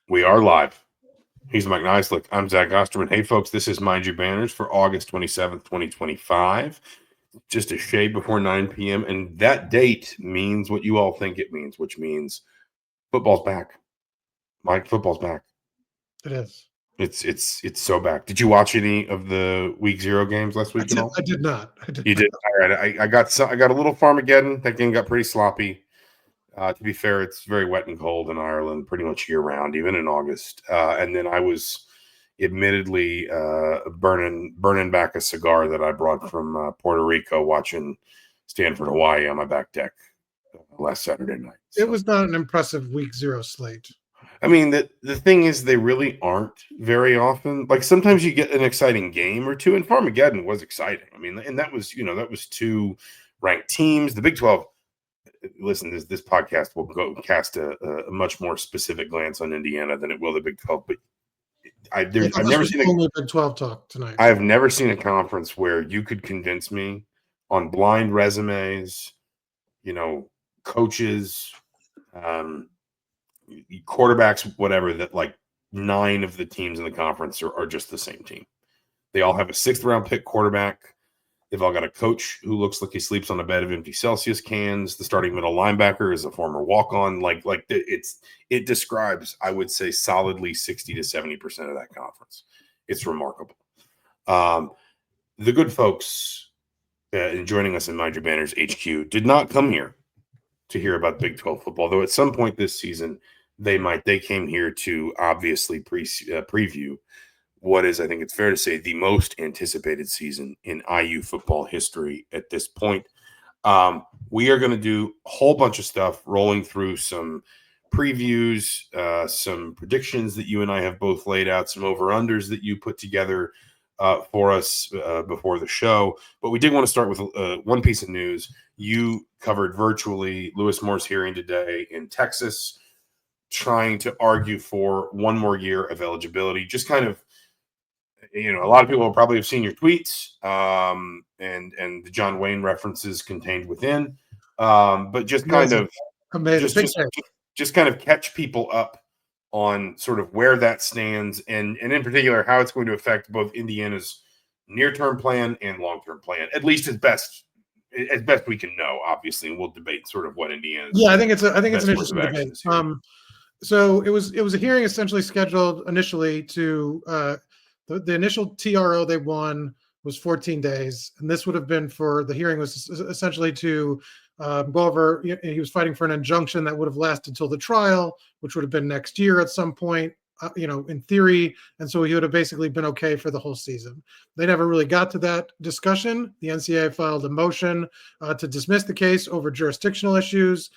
We are live. He's Mike Niziolek. I'm Zach Osterman. Hey, folks, this is Mind Your Banners for August 27th, 2025. Just a shade before 9 p.m. And that date means what you all think it means, which means football's back. Mike, football's back. It is. It's so back. Did you watch any of the Week 0 games last week at all? I did not. You did? All right. I got a little Farmageddon. That game got pretty sloppy. To be fair, it's very wet and cold in Ireland pretty much year-round, even in August. And then I was admittedly burning back a cigar that I brought from Puerto Rico watching Stanford, Hawaii on my back deck last Saturday night. So. It was not an impressive Week 0 slate. I mean, the thing is, they really aren't very often. Like, sometimes you get an exciting game or two, and Farmageddon was exciting. I mean, and that was two ranked teams. The Big 12. Listen, this podcast will go cast a much more specific glance on Indiana than it will the Big 12. But I've never seen only Big 12 talk tonight. I have never seen a conference where you could convince me on blind resumes, coaches, quarterbacks, whatever, that like 9 of the teams in the conference are just the same team. They all have a 6th round pick quarterback. They've all got a coach who looks like he sleeps on a bed of empty Celsius cans. The starting middle linebacker is a former walk-on. It describes, I would say, solidly 60 to 70% of that conference. It's remarkable. The good folks joining us in Mind Your Banners HQ did not come here to hear about Big 12 football, though at some point this season they came here to obviously preview what is, I think it's fair to say, the most anticipated season in IU football history at this point. We are going to do a whole bunch of stuff, rolling through some previews, some predictions that you and I have both laid out, some over-unders that you put together for us before the show. But we did want to start with one piece of news. You covered virtually Lewis Moore's hearing today in Texas, trying to argue for one more year of eligibility. Just kind of, a lot of people will probably have seen your tweets and the John Wayne references contained within, but just kind of just kind of catch people up on sort of where that stands and in particular how it's going to affect both Indiana's near-term plan and long-term plan, at least as best we can know. Obviously, we'll debate sort of what Indiana's. Yeah, I think it's an interesting debate. So it was a hearing essentially scheduled initially to. The initial TRO they won was 14 days, and this would have been the hearing was essentially to go over. He was fighting for an injunction that would have lasted till the trial, which would have been next year at some point, in theory, and so he would have basically been okay for the whole season. They never really got to that discussion. The NCAA filed a motion to dismiss the case over jurisdictional issues.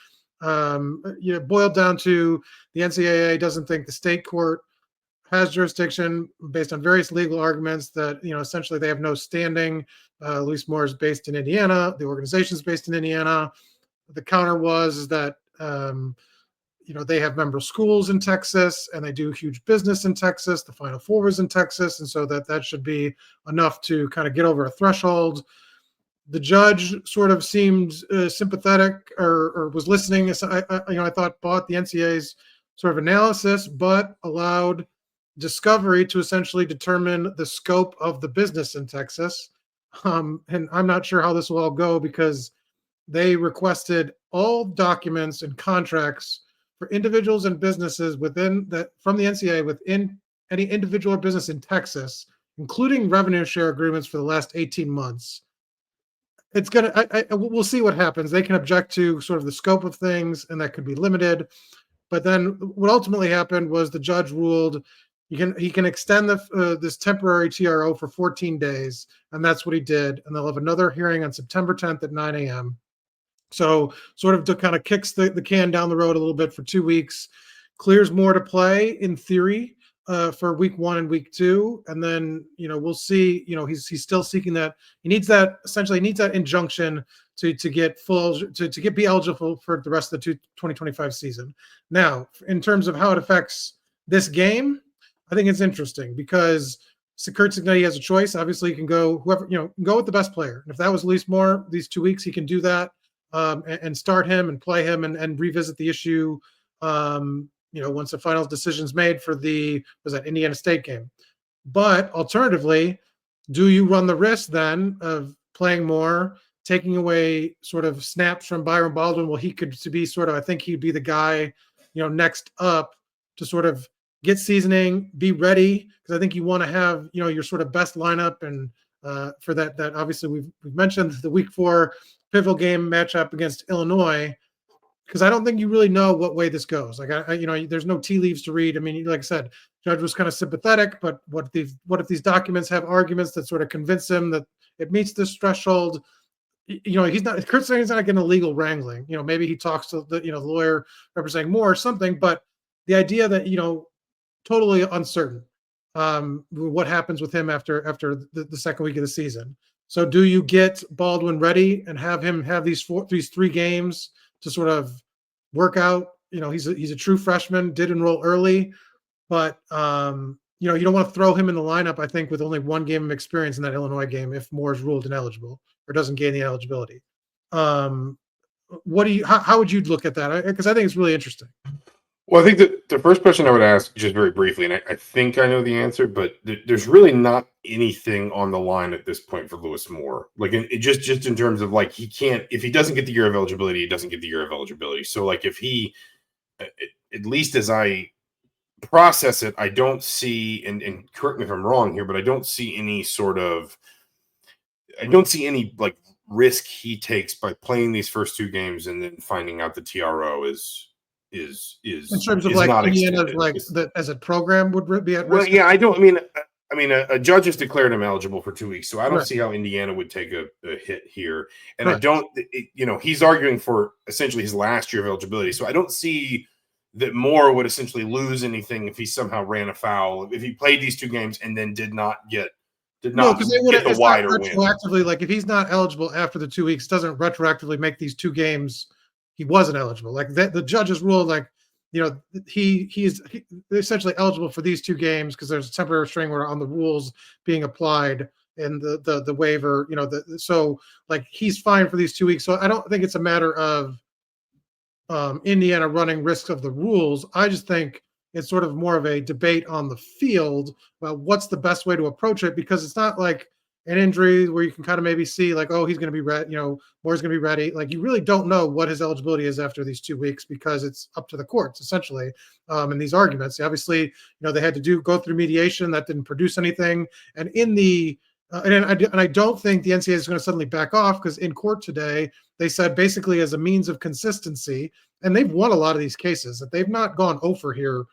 Boiled down to the NCAA doesn't think the state court has jurisdiction based on various legal arguments that, essentially they have no standing. Lewis Moore is based in Indiana. The organization is based in Indiana. The counter was that, they have member schools in Texas and they do huge business in Texas. The Final Four is in Texas. And so that should be enough to kind of get over a threshold. The judge sort of seemed sympathetic or was listening. I thought bought the NCAA's sort of analysis, but allowed discovery to essentially determine the scope of the business in Texas. And I'm not sure how this will all go because they requested all documents and contracts for individuals and businesses from the NCAA within any individual or business in Texas, including revenue share agreements for the last 18 months. It's we'll see what happens. They can object to sort of the scope of things, and that could be limited. But then what ultimately happened was the judge ruled he can extend this temporary TRO for 14 days, and that's what he did. And they'll have another hearing on September 10th at 9 a.m. So sort of to kind of kicks the can down the road a little bit for 2 weeks, clears more to play in theory for week 1 and week 2. And then, we'll see, he's still seeking that. He needs that injunction to be eligible for the rest of the 2025 season. Now, in terms of how it affects this game, I think it's interesting because Curt Cignetti has a choice. Obviously, he can go go with the best player. And if that was Lewis Moore these 2 weeks, he can do that and start him and play him and revisit the issue once the final decision's made for was that Indiana State game. But alternatively, do you run the risk then of playing more, taking away sort of snaps from Byron Baldwin? Well, he could be sort of, I think he'd be the guy, next up to sort of get seasoning, be ready, because I think you want to have, your sort of best lineup. And for that obviously we've mentioned the week 4 pivotal game matchup against Illinois, because I don't think you really know what way this goes. Like, there's no tea leaves to read. I mean, like I said, Judge was kind of sympathetic, but what if these documents have arguments that sort of convince him that it meets this threshold? Curt Cignetti not getting a legal wrangling. Maybe he talks to the lawyer representing Moore or something, but the idea that, totally uncertain what happens with him after the second week of the season. So do you get Baldwin ready and have him have these 3 games to sort of work out? He's a true freshman, did enroll early, but you don't want to throw him in the lineup, I think, with only 1 game of experience in that Illinois game if Moore is ruled ineligible or doesn't gain the eligibility. How would you look at that? Because I think it's really interesting. Well, I think that the first question I would ask, just very briefly, and I think I know the answer, but there's really not anything on the line at this point for Lewis Moore. Like, just in terms of, like, he can't, if he doesn't get the year of eligibility, he doesn't get the year of eligibility. So, like, if he, at least as I process it, I don't see, and correct me if I'm wrong here, but I don't see any like risk he takes by playing these first 2 games and then finding out the TRO is in terms of like Indiana, like that as a program would be at risk. Well, yeah, I mean, a judge has declared him eligible for 2 weeks, so I don't see how Indiana would take a hit here. And I don't, he's arguing for essentially his last year of eligibility, so I don't see that Moore would essentially lose anything if he somehow ran afoul, if he played these 2 games and then did not get the wider win. Like, if he's not eligible after the 2 weeks, doesn't retroactively make these 2 games he wasn't eligible. Like, the judges ruled, like, he's essentially eligible for these 2 games because there's a temporary restraining order on the rules being applied in the waiver. So like he's fine for these 2 weeks. So I don't think it's a matter of Indiana running risks of the rules. I just think it's sort of more of a debate on the field about what's the best way to approach it, because it's not like an injury where you can kind of maybe see like, oh, he's going to be ready, Moore's going to be ready. Like, you really don't know what his eligibility is after these 2 weeks because it's up to the courts essentially. In these arguments, obviously, they had to go through mediation that didn't produce anything. And I don't think the NCAA is going to suddenly back off, because in court today, they said basically as a means of consistency, and they've won a lot of these cases, that they've not gone over here.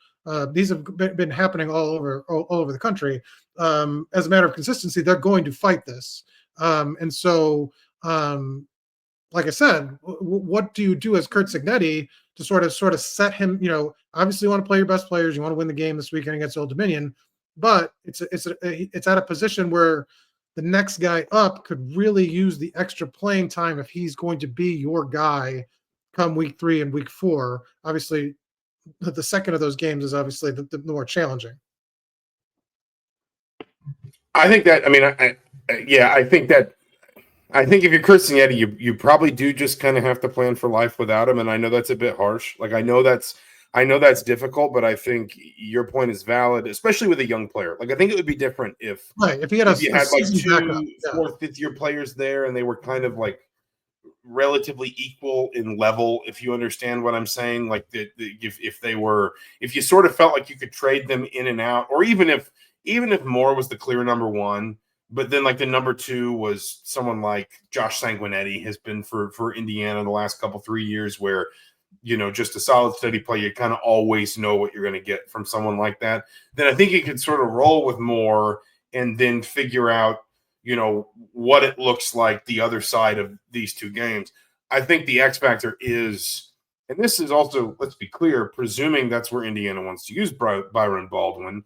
These have been happening all over the country. As a matter of consistency, they're going to fight this. And so, like I said, what do you do as Curt Cignetti to sort of set him? Obviously you want to play your best players. You want to win the game this weekend against Old Dominion, but it's at a position where the next guy up could really use the extra playing time if he's going to be your guy come week 3 and week 4. Obviously, the second of those games is obviously the more challenging. I think that, I think if you're Curt Cignetti, you probably do just kind of have to plan for life without him. And I know that's a bit harsh. Like, I know that's difficult, but I think your point is valid, especially with a young player. Like, I think it would be different if you had like 2 4th, 5th year players there and they were kind of like relatively equal in level, if you understand what I'm saying. Like, if you sort of felt like you could trade them in and out, or even if Moore was the clear number 1, but then like the number 2 was someone like Josh Sanguinetti has been for Indiana the last 3 years, where just a solid steady play, you kind of always know what you're going to get from someone like that. Then I think you could sort of roll with Moore and then figure out what it looks like the other side of these 2 games. I think the X factor is, and this is also, let's be clear, presuming that's where Indiana wants to use Byron Baldwin,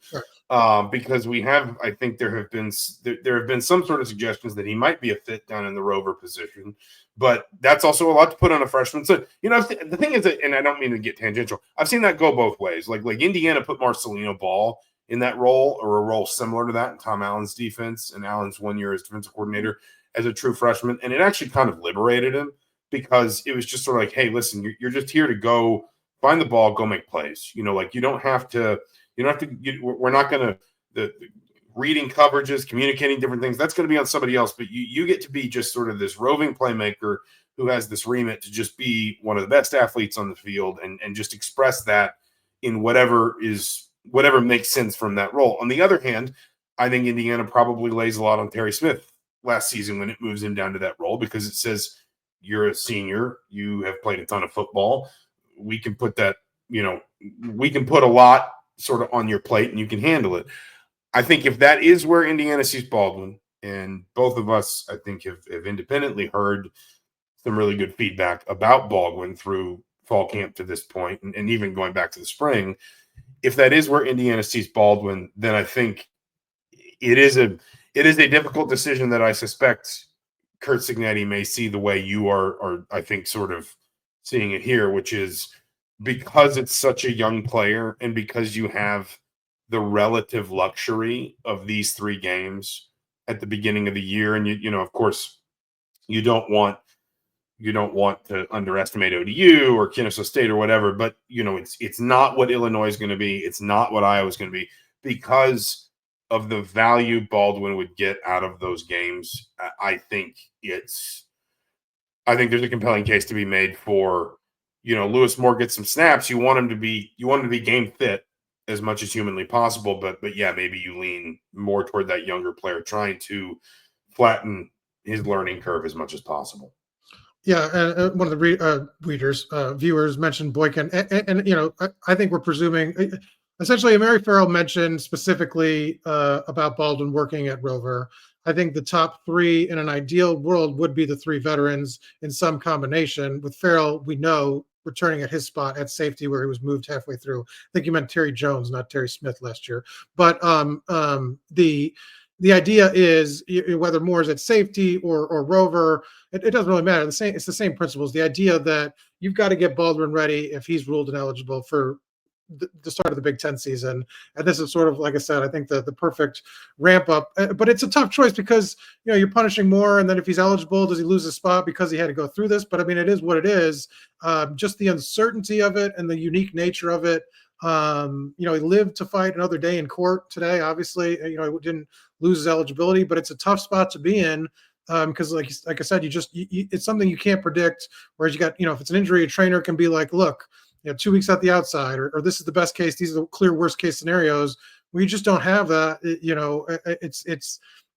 because I think there have been some sort of suggestions that he might be a fit down in the rover position, but that's also a lot to put on a freshman. So, the thing is that, and I don't mean to get tangential, I've seen that go both ways. Like Indiana put Marcelino Ball in that role, or a role similar to that in Tom Allen's defense, and Allen's 1 year as defensive coordinator as a true freshman. And it actually kind of liberated him, because it was just sort of like, hey, listen, you're just here to go find the ball, go make plays. You know, like you don't have to. We're not going to the reading coverages, communicating different things. That's going to be on somebody else. But you get to be just sort of this roving playmaker who has this remit to just be one of the best athletes on the field and just express that in whatever makes sense from that role. On the other hand, I think Indiana probably lays a lot on Terry Smith last season when it moves him down to that role, because it says you're a senior, you have played a ton of football. We can put that, we can put a lot sort of on your plate and you can handle it. I think if that is where Indiana sees Baldwin, and both of us, I think, have independently heard some really good feedback about Baldwin through fall camp to this point, and even going back to the spring. If that is where Indiana sees Baldwin, then I think it is a difficult decision that I suspect Curt Cignetti may see the way you are, I think, sort of seeing it here, which is because it's such a young player and because you have the relative luxury of these 3 games at the beginning of the year. And you of course, you don't want to underestimate ODU or Kennesaw State or whatever, but it's not what Illinois is going to be. It's not what Iowa is going to be, because of the value Baldwin would get out of those games. I think there's a compelling case to be made for, Lewis Moore gets some snaps. You want him to be game fit as much as humanly possible, but yeah, maybe you lean more toward that younger player, trying to flatten his learning curve as much as possible. Yeah, and one of the viewers mentioned Boykin, and I think we're presuming. Essentially, Mary Farrell mentioned specifically about Baldwin working at Rover. I think the top 3 in an ideal world would be the 3 veterans in some combination. With Farrell, we know, returning at his spot at safety where he was moved halfway through. I think you meant Terry Jones, not Terry Smith last year. But the idea is, whether Moore's at safety or Rover, it doesn't really matter. It's the same principles. The idea that you've got to get Baldwin ready if he's ruled ineligible for the start of the Big Ten season. And this is sort of, like I said, I think the perfect ramp up. But it's a tough choice because, you're punishing Moore. And then if he's eligible, does he lose his spot because he had to go through this? But I mean, it is what it is. Just the uncertainty of it and the unique nature of it. He lived to fight another day in court today. Obviously, he didn't lose his eligibility, but it's a tough spot to be in. Because like I said, it's something you can't predict. Whereas you got, if it's an injury, a trainer can be like, look, 2 weeks at the outside, or this is the best case. These are the clear worst case scenarios. We just don't have that.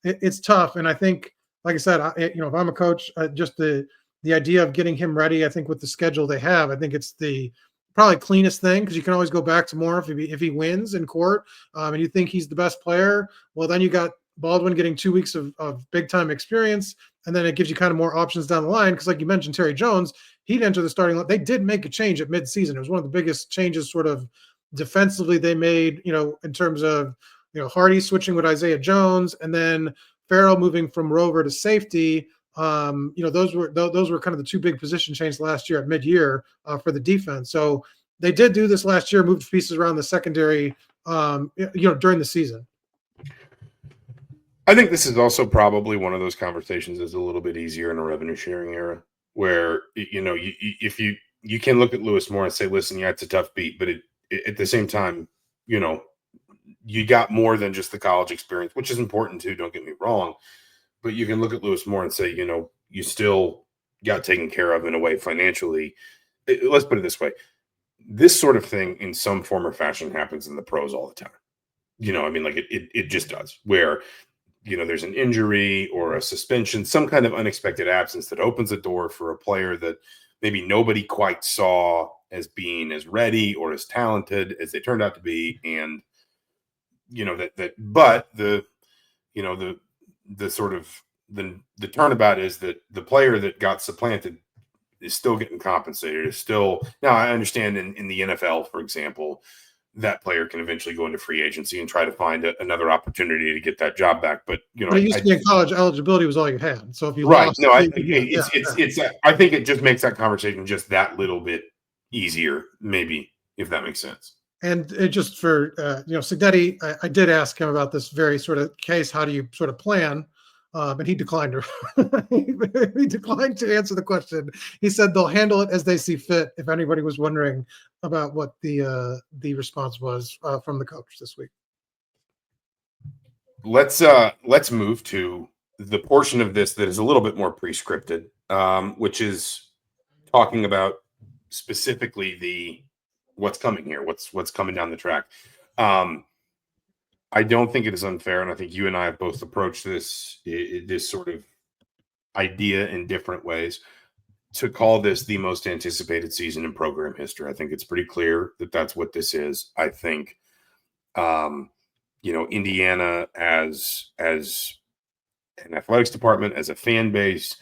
It's tough. And I think, like I said, if I'm a coach, just the idea of getting him ready, I think with the schedule they have, I think it's the probably cleanest thing, because you can always go back to Moore if he wins in court, and you think he's the best player. Well, then you got Baldwin getting 2 weeks of big time experience, and then it gives you kind of more options down the line. Because like you mentioned, Terry Jones, he'd enter the starting line. They did make a change at midseason. It was one of the biggest changes sort of defensively they made, in terms of, Hardy switching with Isaiah Jones, and then Farrell moving from Rover to safety. Those were kind of the 2 big position changes last year at mid-year for the defense. So they did do this last year, moved pieces around the secondary, during the season. I think this is also probably one of those conversations that's a little bit easier in a revenue sharing era, where if you can look at Lewis Moore and say, listen, yeah, it's a tough beat, but at the same time, you got more than just the college experience, which is important too, don't get me wrong. But you can look at Lewis Moore and say, you still got taken care of in a way financially. Let's put it this way. This sort of thing in some form or fashion happens in the pros all the time. It just does, where there's an injury or a suspension, some kind of unexpected absence that opens a door for a player that maybe nobody quite saw as being as ready or as talented as they turned out to be. And, but the sort of the turnabout is that the player that got supplanted is still getting compensated. Is still, now I understand in the NFL, for example, that player can eventually go into free agency and try to find another opportunity to get that job back. But but it used to be in college, eligibility was all you had. So if you right, lost, no, I think I think it just makes that conversation just that little bit easier, maybe, if that makes sense. And it just for Cignetti, I did ask him about this very sort of case. How do you sort of plan? And he declined he declined to answer the question. He said they'll handle it as they see fit. If anybody was wondering about what the response was from the coach this week. Let's move to the portion of this that is a little bit more pre-scripted, which is talking about specifically what's coming here, what's coming down the track. I don't think it is unfair, and I think you and I have both approached this sort of idea in different ways, to call this the most anticipated season in program history. I think it's pretty clear that that's what this is. I think, Indiana as an athletics department, as a fan base,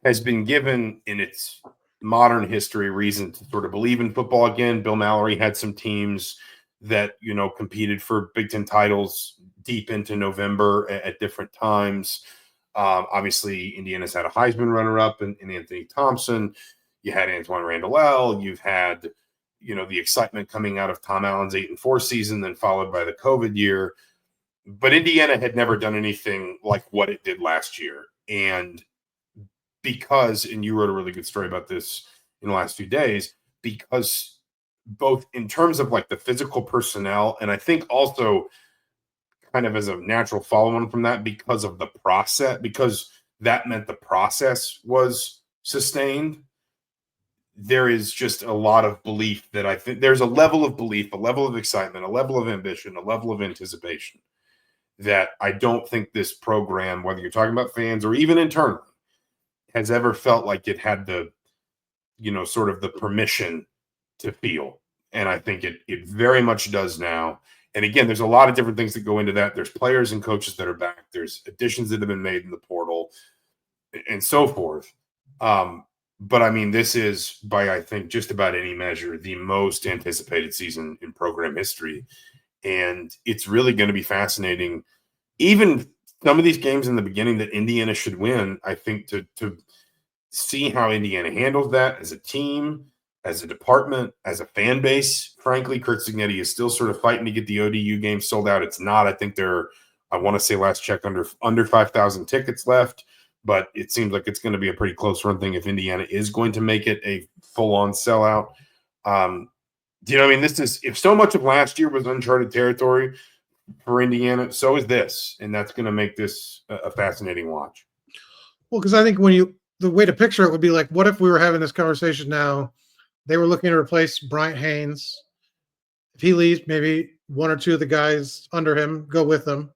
has been given in its modern history reason to sort of believe in football again. Bill Mallory had some teams that, competed for Big Ten titles deep into November at different times. Obviously, Indiana's had a Heisman runner-up in Anthony Thompson. You had Antoine Randall. You've had, the excitement coming out of Tom Allen's 8-4 season, then followed by the COVID year. But Indiana had never done anything like what it did last year. And because, and you wrote a really good story about this in the last few days, because both in terms of like the physical personnel, and I think also kind of as a natural follow-on from that, because of the process, because that meant the process was sustained, there is just a lot of belief that I think there's a level of belief, a level of excitement, a level of ambition, a level of anticipation that I don't think this program, whether you're talking about fans or even internally, has ever felt like it had the, sort of the permission to feel. And I think it very much does now. And again, there's a lot of different things that go into that. There's players and coaches that are back. There's additions that have been made in the portal and so forth. But I mean, this is, by I think just about any measure, the most anticipated season in program history. And it's really going to be fascinating. Even some of these games in the beginning that Indiana should win, I think to see how Indiana handles that as a team, as a department, as a fan base. Frankly, Curt Cignetti is still sort of fighting to get the ODU game sold out. It's not. I think I want to say last check, under 5,000 tickets left, but it seems like it's going to be a pretty close run thing if Indiana is going to make it a full-on sellout. This is, if so much of last year was uncharted territory for Indiana, so is this, and that's going to make this a fascinating watch. Well, because I think the way to picture it would be like, what if we were having this conversation now? They were looking to replace Bryant Haynes. If he leaves, maybe one or two of the guys under him go with him.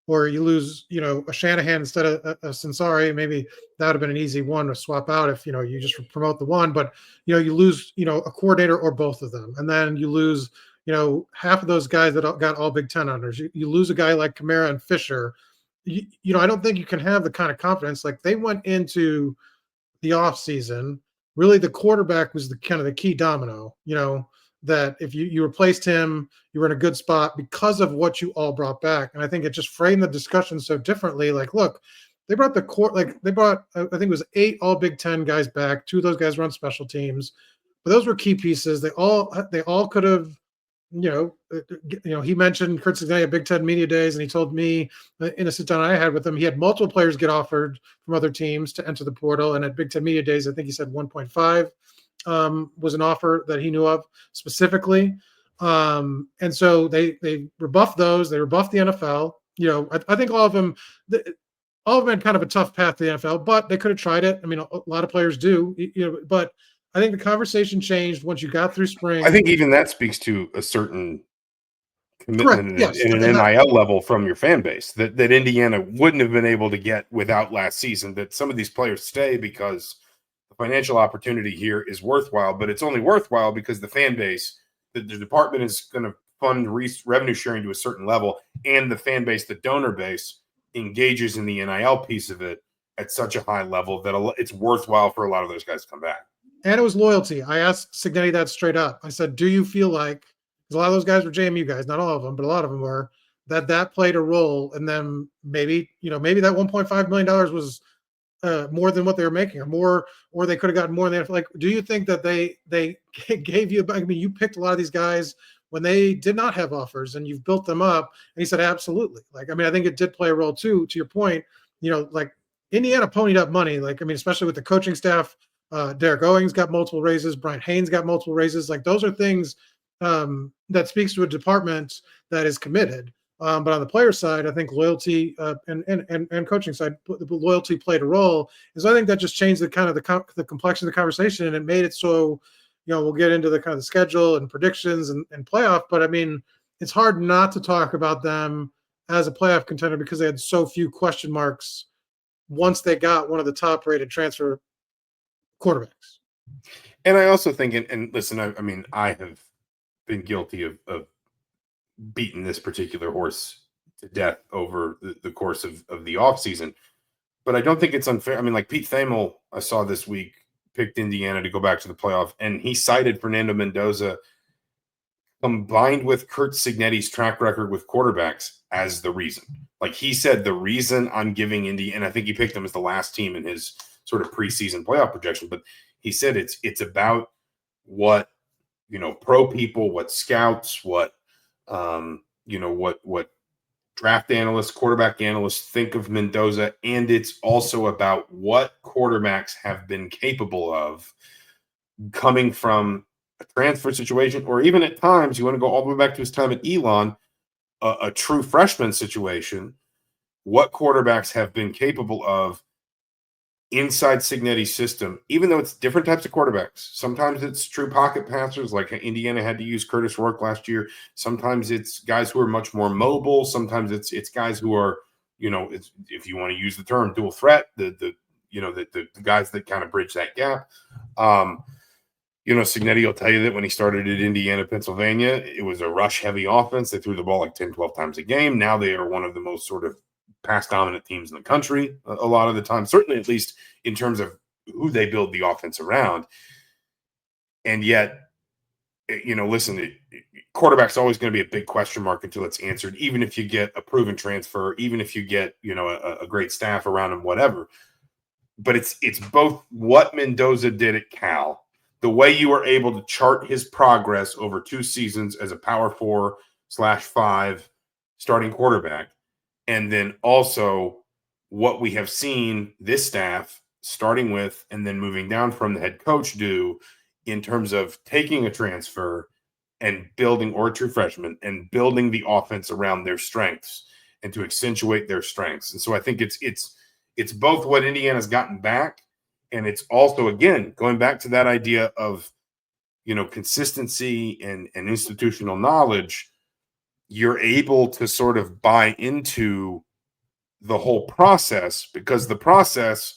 Or you lose, a Shanahan instead of a Censari. Maybe that would have been an easy one to swap out if, you just promote the one. But, you lose, a coordinator or both of them. And then you lose, half of those guys that got all Big Ten honors. You lose a guy like Kamara and Fisher. I don't think you can have the kind of confidence. Like, they went into the offseason. Really, the quarterback was the kind of the key domino, that if you replaced him, you were in a good spot because of what you all brought back. And I think it just framed the discussion so differently. Like, look, they brought I think it was 8 all Big Ten guys back. 2 of those guys run special teams, but those were key pieces. They all could have, he mentioned Curt Cignetti at Big Ten Media Days, and he told me in a sit down I had with him, he had multiple players get offered from other teams to enter the portal. And at Big Ten Media Days, I think he said 1.5 was an offer that he knew of specifically. And so they rebuffed those. They rebuffed the NFL. I think all of them had kind of a tough path to the NFL, but they could have tried it. I mean, a lot of players do, but I think the conversation changed once you got through spring. I think even that speaks to a certain commitment in an NIL level from your fan base that Indiana wouldn't have been able to get without last season, that some of these players stay because the financial opportunity here is worthwhile, but it's only worthwhile because the fan base, the department is going to fund revenue sharing to a certain level, and the fan base, the donor base, engages in the NIL piece of it at such a high level that it's worthwhile for a lot of those guys to come back. And it was loyalty. I asked Cignetti that straight up. I said, do you feel like, because a lot of those guys were JMU guys, not all of them, but a lot of them were, that played a role in them maybe that $1.5 million was more than what they were making, or they could have gotten more than that. Like, do you think that they gave you, I mean, you picked a lot of these guys when they did not have offers and you've built them up? And he said, absolutely. Like, I mean, I think it did play a role too, to your point. like Indiana ponied up money. Like, I mean, especially with the coaching staff, Derek Owings got multiple raises. Brian Haynes got multiple raises. Like, those are things that speaks to a department that is committed. But on the player side, I think loyalty and coaching side, loyalty played a role. And so I think that just changed the kind of the complexion of the conversation, and it made it so, we'll get into the kind of the schedule and predictions and playoff. But I mean, it's hard not to talk about them as a playoff contender because they had so few question marks once they got one of the top rated transfer quarterbacks. And I also think, and listen, I mean, I have been guilty of beating this particular horse to death over the course of the offseason, but I don't think it's unfair. I mean, like Pete Thamel, I saw this week, picked Indiana to go back to the playoff, and he cited Fernando Mendoza combined with Curt Cignetti's track record with quarterbacks as the reason. Like, he said, the reason I'm giving Indy, and I think he picked them as the last team in his sort of preseason playoff projection, but he said it's about what, pro people, what scouts, what what draft analysts, quarterback analysts think of Mendoza, and it's also about what quarterbacks have been capable of coming from a transfer situation, or even at times, you want to go all the way back to his time at Elon, a true freshman situation, what quarterbacks have been capable of inside Cignetti's system, even though it's different types of quarterbacks. Sometimes it's true pocket passers, like Indiana had to use Curtis Rourke last year. Sometimes it's guys who are much more mobile. Sometimes it's guys who are, it's, if you want to use the term, dual threat, the guys that kind of bridge that gap. Cignetti will tell you that when he started at Indiana, Pennsylvania, it was a rush-heavy offense. They threw the ball like 10, 12 times a game. Now they are one of the most sort of pass-dominant teams in the country a lot of the time, certainly at least in terms of who they build the offense around. And yet, listen, quarterback's always going to be a big question mark until it's answered, even if you get a proven transfer, even if you get, a great staff around him, whatever. But it's both what Mendoza did at Cal, the way you were able to chart his progress over 2 seasons as a Power 4/5 starting quarterback, and then also what we have seen this staff, starting with and then moving down from the head coach, do in terms of taking a transfer and building, or a true freshman, and building the offense around their strengths and to accentuate their strengths. And so I think it's both what Indiana's gotten back, and it's also, again, going back to that idea of, consistency and institutional knowledge. You're able to sort of buy into the whole process because the process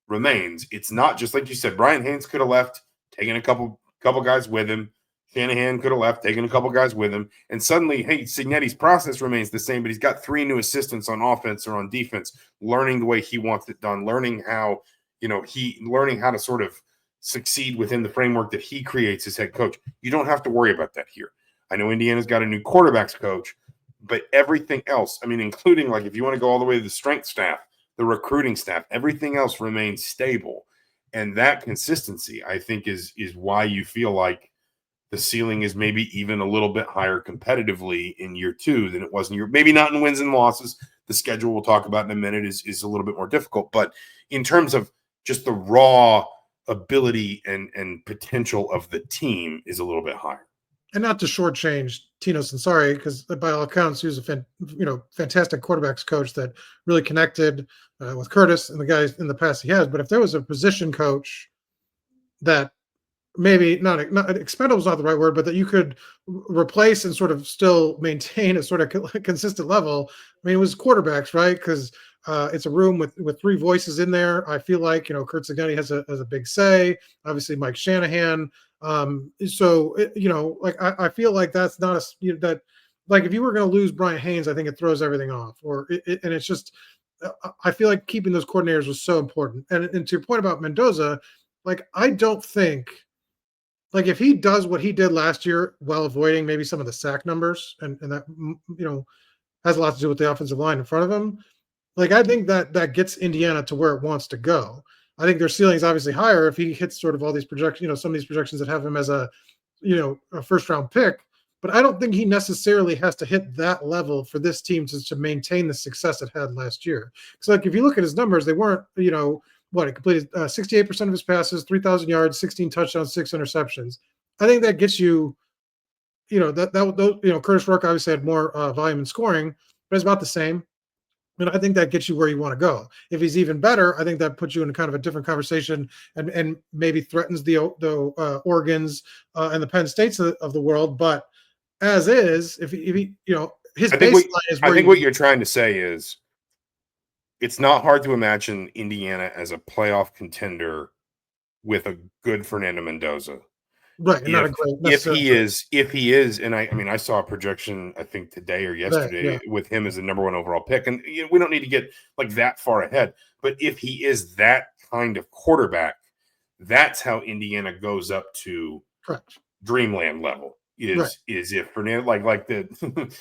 remains. It's not just like you said. Brian Haynes could have left, taken a couple guys with him. Shanahan could have left, taken a couple guys with him, and suddenly, hey, Cignetti's process remains the same, but he's got 3 new assistants on offense or on defense, learning the way he wants it done, learning how to sort of succeed within the framework that he creates as head coach. You don't have to worry about that here. I know Indiana's got a new quarterbacks coach, but everything else, I mean, including, like, if you want to go all the way to the strength staff, the recruiting staff, everything else remains stable. And that consistency, I think, is why you feel like the ceiling is maybe even a little bit higher competitively in year 2 than it was in maybe not in wins and losses. The schedule we'll talk about in a minute is a little bit more difficult, but in terms of just the raw ability and potential of the team is a little bit higher. And not to shortchange Tino Sansari, because by all accounts, he was a fantastic quarterbacks coach that really connected with Curtis and the guys in the past he has. But if there was a position coach that maybe not expendable is not the right word, but that you could replace and sort of still maintain a sort of consistent level, I mean, it was quarterbacks, right? Because it's a room with 3 voices in there. I feel like, Curt Cignetti has a big say. Obviously, Mike Shanahan. So I feel like that's not that, like, if you were going to lose Brian Haynes, I think it throws everything off. And it's just, I feel like keeping those coordinators was so important. And to your point about Mendoza, like, I don't think, like, if he does what he did last year while avoiding maybe some of the sack numbers, and that has a lot to do with the offensive line in front of him, like, I think that gets Indiana to where it wants to go. I think their ceiling is obviously higher if he hits sort of all these projections, some of these projections that have him as a first round pick. but I don't think he necessarily has to hit that level for this team to maintain the success it had last year. Because like if you look at his numbers, they weren't, you know, what, it completed 68% of his passes, 3,000 yards, 16 touchdowns, 6 interceptions. I think that gets you, you know, Curtis Rourke obviously had more volume in scoring, but it's about the same. And I think that gets you where you want to go. If he's even better, I think that puts you in kind of a different conversation and maybe threatens the Oregons and the Penn States of the world. But as is, if he you know, his baseline is where I think what you're trying to say is it's not hard to imagine Indiana as a playoff contender with a good Fernando Mendoza. Right, not a great. If he is, and I mean, I saw a projection, I think today or yesterday, with him as the number 1 overall pick, and you know, we don't need to get like that far ahead. But if he is that kind of quarterback, that's how Indiana goes up to dreamland level. Is if Fernando like the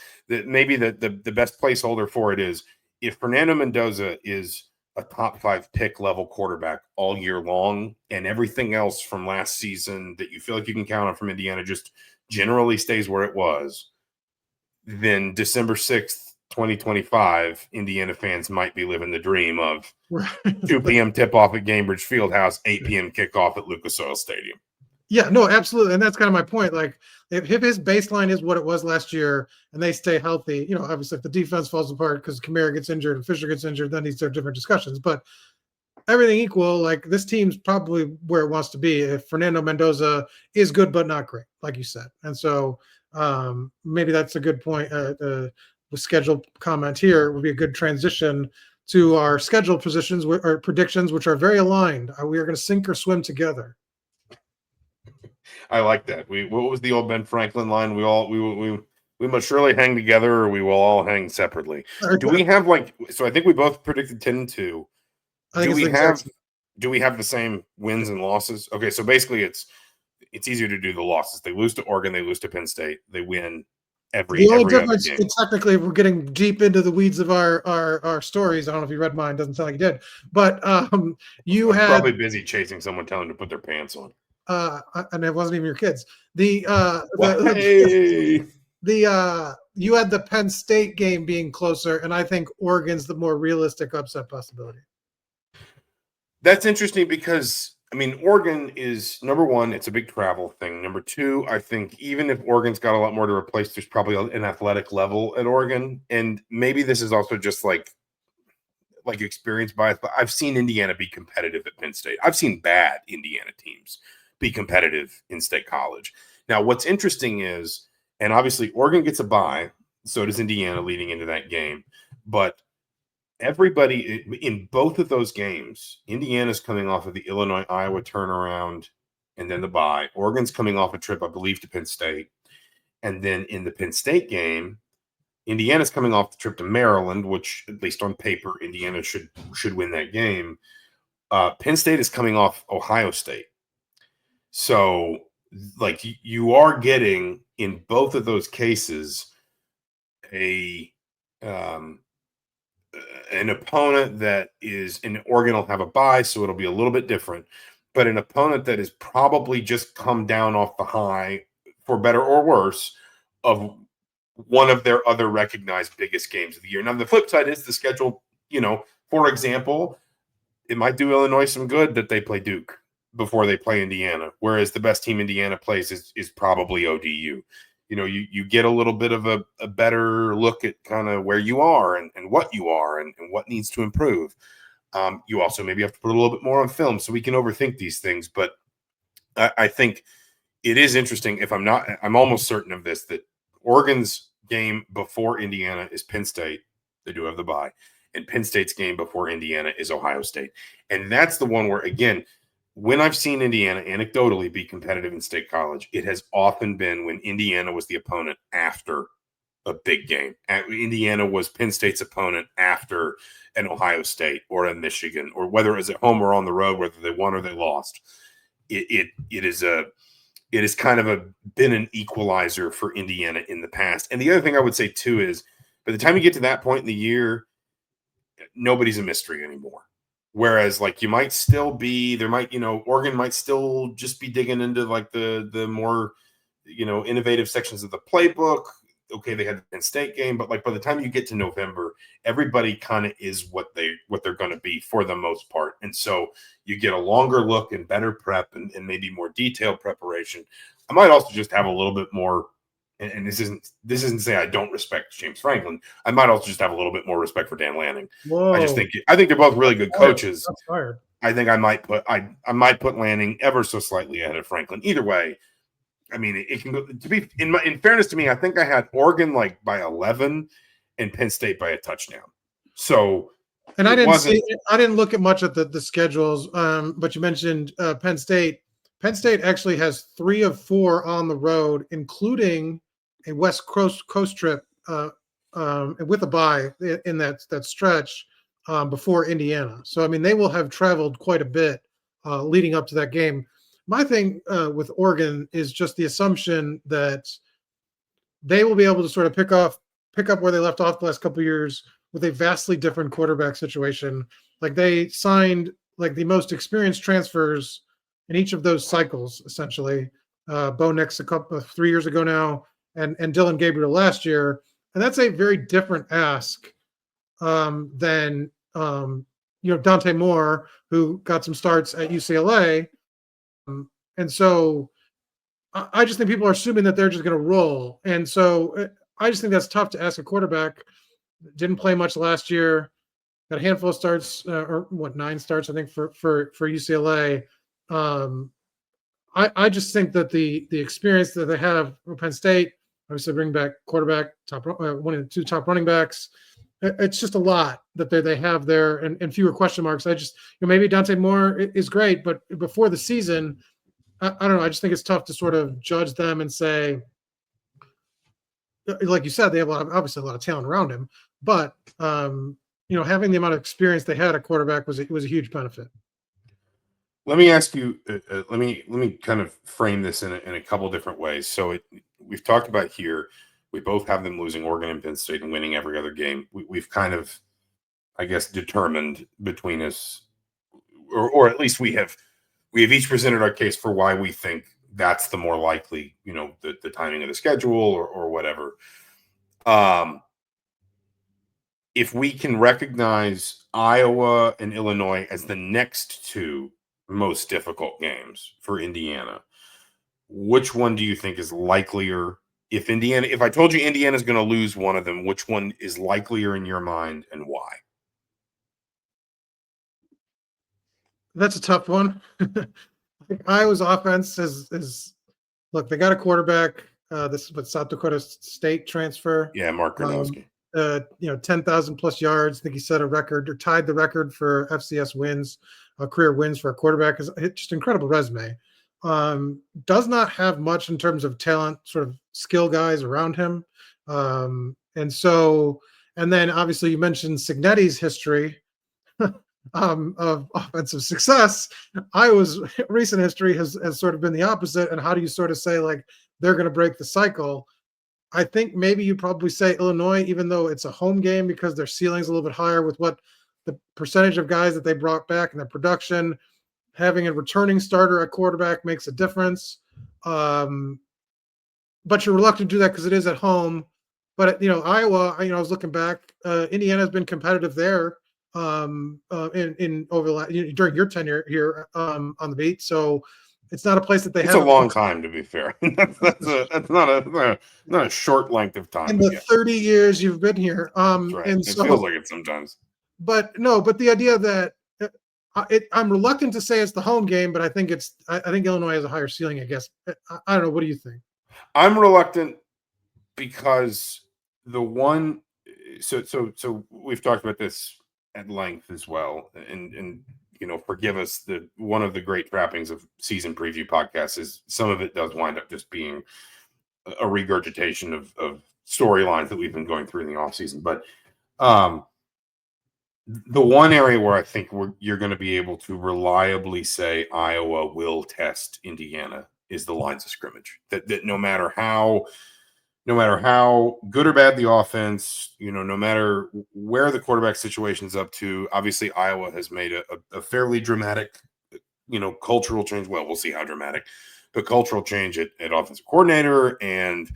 maybe the best placeholder for it is if Fernando Mendoza is a top 5 pick level quarterback all year long, and everything else from last season that you feel like you can count on from Indiana just generally stays where it was, then December 6th, 2025, Indiana fans might be living the dream of 2 p.m. tip-off at Gainbridge Fieldhouse, 8 p.m. kickoff at Lucas Oil Stadium. Yeah, no, absolutely. And that's kind of my point. Like, if his baseline is what it was last year and they stay healthy, you know, obviously if the defense falls apart because Kamara gets injured and Fisher gets injured, then these are different discussions. But everything equal, like this team's probably where it wants to be if Fernando Mendoza is good but not great, like you said. And so maybe that's a good point. The schedule comment here would be a good transition to our schedule positions or predictions, which are very aligned. We are going to sink or swim together. I like that. What was the old Ben Franklin line? We must surely hang together, or we will all hang separately. Do we have so? I think we both predicted 10-2. Do we have the same wins and losses? Okay, so basically it's easier to do the losses. They lose to Oregon, they lose to Penn State, they win every other game. Technically, we're getting deep into the weeds of our stories. I don't know if you read mine. Doesn't sound like you did, but you had probably busy chasing someone telling them to put their pants on. And it wasn't even your kids. You had the Penn State game being closer, and I think Oregon's the more realistic upset possibility. That's interesting because, I mean, Oregon is, number 1, it's a big travel thing. Number 2, I think even if Oregon's got a lot more to replace, there's probably an athletic level at Oregon. And maybe this is also just like experience bias, but I've seen Indiana be competitive at Penn State. I've seen bad Indiana teams be competitive in State College. Now, what's interesting is, and obviously Oregon gets a bye, so does Indiana leading into that game. But everybody in both of those games, Indiana's coming off of the Illinois-Iowa turnaround and then the bye. Oregon's coming off a trip, I believe, to Penn State. And then in the Penn State game, Indiana's coming off the trip to Maryland, which, at least on paper, Indiana should win that game. Penn State is coming off Ohio State. So, like, you are getting, in both of those cases, an opponent that is, and Oregon will have a bye, so it'll be a little bit different, but an opponent that has probably just come down off the high, for better or worse, of one of their other recognized biggest games of the year. Now, the flip side is the schedule, you know, for example, it might do Illinois some good that they play Duke before they play Indiana, whereas the best team Indiana plays is probably ODU. You know, you get a little bit of a better look at kind of where you are and what you are and what needs to improve. You also maybe have to put a little bit more on film so we can overthink these things. But I think it is interesting. I'm almost certain of this, that Oregon's game before Indiana is Penn State. They do have the bye. And Penn State's game before Indiana is Ohio State. And that's the one where, again, when I've seen Indiana anecdotally be competitive in State College, it has often been when Indiana was the opponent after a big game. Indiana was Penn State's opponent after an Ohio State or a Michigan, or whether it was at home or on the road, whether they won or they lost. It is kind of been an equalizer for Indiana in the past. And the other thing I would say too is, by the time you get to that point in the year, nobody's a mystery anymore. Whereas, like, you might still be, Oregon might still just be digging into like the more, innovative sections of the playbook. Okay, they had the Penn State game, but like by the time you get to November, everybody kind of is what they're going to be for the most part. And so you get a longer look and better prep and maybe more detailed preparation. I might also just have a little bit more, and this isn't to say I don't respect James Franklin. I might also just have a little bit more respect for Dan Lanning. Whoa. I think they're both really good coaches. That's fired. I think I might put Lanning ever so slightly ahead of Franklin. Either way, I mean, it can go to be in fairness to me. I think I had Oregon like by 11 and Penn State by a touchdown. So, and I didn't look at much at the schedules. But you mentioned Penn State. Penn State actually has 3 of 4 on the road, including a West Coast trip with a bye in that stretch before Indiana. So, I mean, they will have traveled quite a bit leading up to that game. My thing with Oregon is just the assumption that they will be able to sort of pick up where they left off the last couple of years with a vastly different quarterback situation. Like they signed like the most experienced transfers in each of those cycles, essentially. Bo Nix 3 years ago now, and Dylan Gabriel last year, and that's a very different ask than Dante Moore, who got some starts at UCLA. And so I just think people are assuming that they're just going to roll. And so I just think that's tough to ask a quarterback. Didn't play much last year. Got a handful of starts, 9 starts, I think, for UCLA. I just think that the experience that they have for Penn State, obviously bring back quarterback, one of the 2 top running backs. It's just a lot that they have there and fewer question marks. I just, maybe Dante Moore is great, but before the season, I don't know. I just think it's tough to sort of judge them and say, like you said, they have obviously a lot of talent around him, but having the amount of experience they had at quarterback was a huge benefit. Let me ask you. Let me kind of frame this in a couple different ways. So we've talked about here. We both have them losing Oregon and Penn State and winning every other game. We've kind of, I guess, determined between us, or at least we have each presented our case for why we think that's the more likely, the timing of the schedule or whatever. If we can recognize Iowa and Illinois as the next 2 most difficult games for Indiana, which one do you think is likelier? If I told you Indiana's going to lose one of them, which one is likelier in your mind and why? That's a tough one. I think Iowa's offense is look, they got a quarterback, this South Dakota State transfer. Yeah, Mark Gronowski. 10,000 plus yards. I think he set a record or tied the record for FCS wins, career wins for a quarterback. It's just incredible resume. Does not have much in terms of talent, sort of skill guys around him. And then obviously you mentioned Cignetti's history of offensive success. Iowa's recent history has sort of been the opposite. And how do you sort of say like they're going to break the cycle? I think maybe you probably say Illinois, even though it's a home game, because their ceiling's a little bit higher with what the percentage of guys that they brought back and their production. Having a returning starter at quarterback makes a difference. But you're reluctant to do that because it is at home. But, Iowa, I was looking back, Indiana has been competitive there in over the during your tenure here on the beat. So it's not a place that they have. It's a long time, to be fair. that's not a short length of time. In the 30 years you've been here. That's right. And it feels like it sometimes. But the idea that I'm reluctant to say it's the home game, but I think Illinois has a higher ceiling, I guess. I don't know. What do you think? I'm reluctant because so we've talked about this at length as well. And forgive us, one of the great trappings of season preview podcasts is some of it does wind up just being a regurgitation of storylines that we've been going through in the offseason. But the one area where I think you're going to be able to reliably say Iowa will test Indiana is the lines of scrimmage. That no matter how good or bad the offense, no matter where the quarterback situation is up to, obviously Iowa has made a fairly dramatic, cultural change. Well, we'll see how dramatic, the cultural change at offensive coordinator. And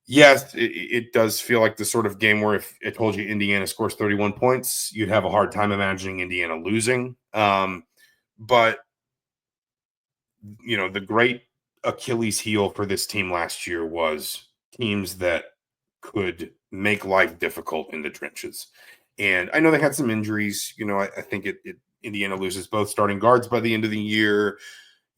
yes, it does feel like the sort of game where if I told you Indiana scores 31 points, you'd have a hard time imagining Indiana losing. But, the great Achilles heel for this team last year was teams that could make life difficult in the trenches. And I know they had some injuries. I think Indiana loses both starting guards by the end of the year.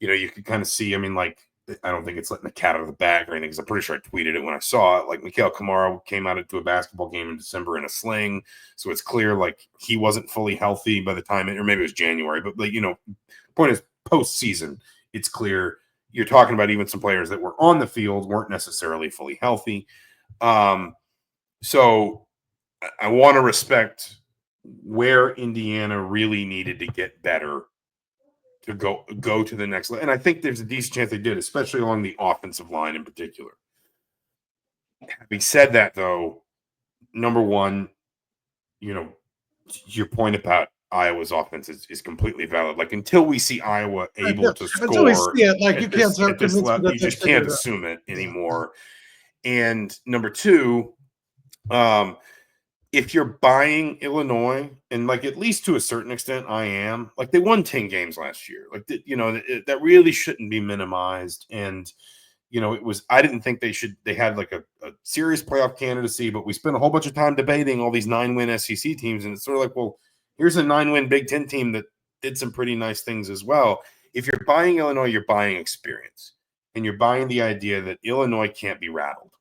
You could kind of see, I don't think it's letting the cat out of the bag or anything, because I'm pretty sure I tweeted it when I saw it. Like, Mikhail Kamara came out into a basketball game in December in a sling. So it's clear, like, he wasn't fully healthy by the time or maybe it was January. But, point is, postseason, it's clear you're talking about even some players that were on the field weren't necessarily fully healthy. So I want to respect where Indiana really needed to get better to go to the next level. And I think there's a decent chance they did, especially along the offensive line in particular. Having said that, though, number one, your point about Iowa's offense is completely valid. Like, until we see Iowa able to score, until we see it, like, you can't at this level, you just can't assume it anymore. And number two, if you're buying Illinois, and like, at least to a certain extent, I am, like, they won 10 games last year. Like, that really shouldn't be minimized. And, I didn't think they had like a serious playoff candidacy, but we spent a whole bunch of time debating all these 9-win SEC teams. And it's sort of like, well, here's a 9-win Big Ten team that did some pretty nice things as well. If you're buying Illinois, you're buying experience, and you're buying the idea that Illinois can't be rattled.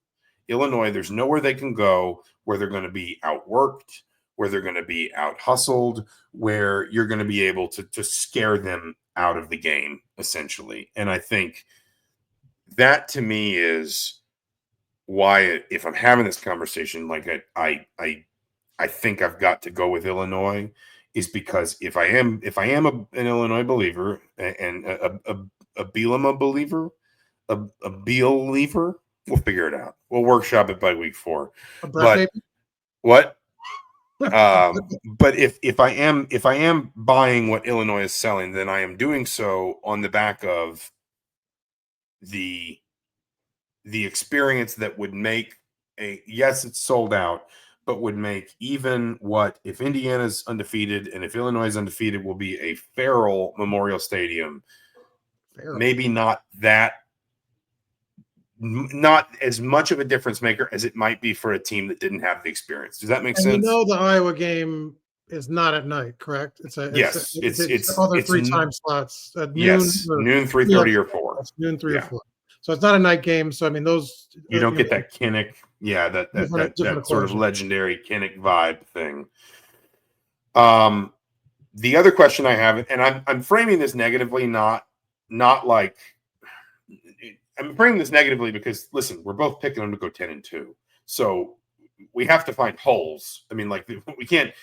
Illinois, there's nowhere they can go where they're going to be outworked, where they're going to be out-hustled, where you're going to be able to scare them out of the game, essentially. And I think that, to me, is why, if I'm having this conversation, like, I think I've got to go with Illinois, is because if I am an Illinois believer and a Bielema believer, a Bieliever, we'll figure it out. We'll workshop it by week 4. But what? But if I am buying what Illinois is selling, then I am doing so on the back of the experience that would make yes, it's sold out, but would make even what, if Indiana's undefeated and if Illinois is undefeated, will be a feral Memorial Stadium. Maybe not as much of a difference maker as it might be for a team that didn't have the experience. Does that make sense? The Iowa game is not at night, correct? It's other 3 time slots at noon. Yes, noon, 3:30 or 4. It's noon, 3 or 4. So it's not a night game. So those, you don't get that Kinnick, that sort of legendary Kinnick vibe thing. The other question I have, and I'm framing this negatively, not like. I'm framing this negatively because, listen, we're both picking them to go 10-2. So we have to find holes. We can't,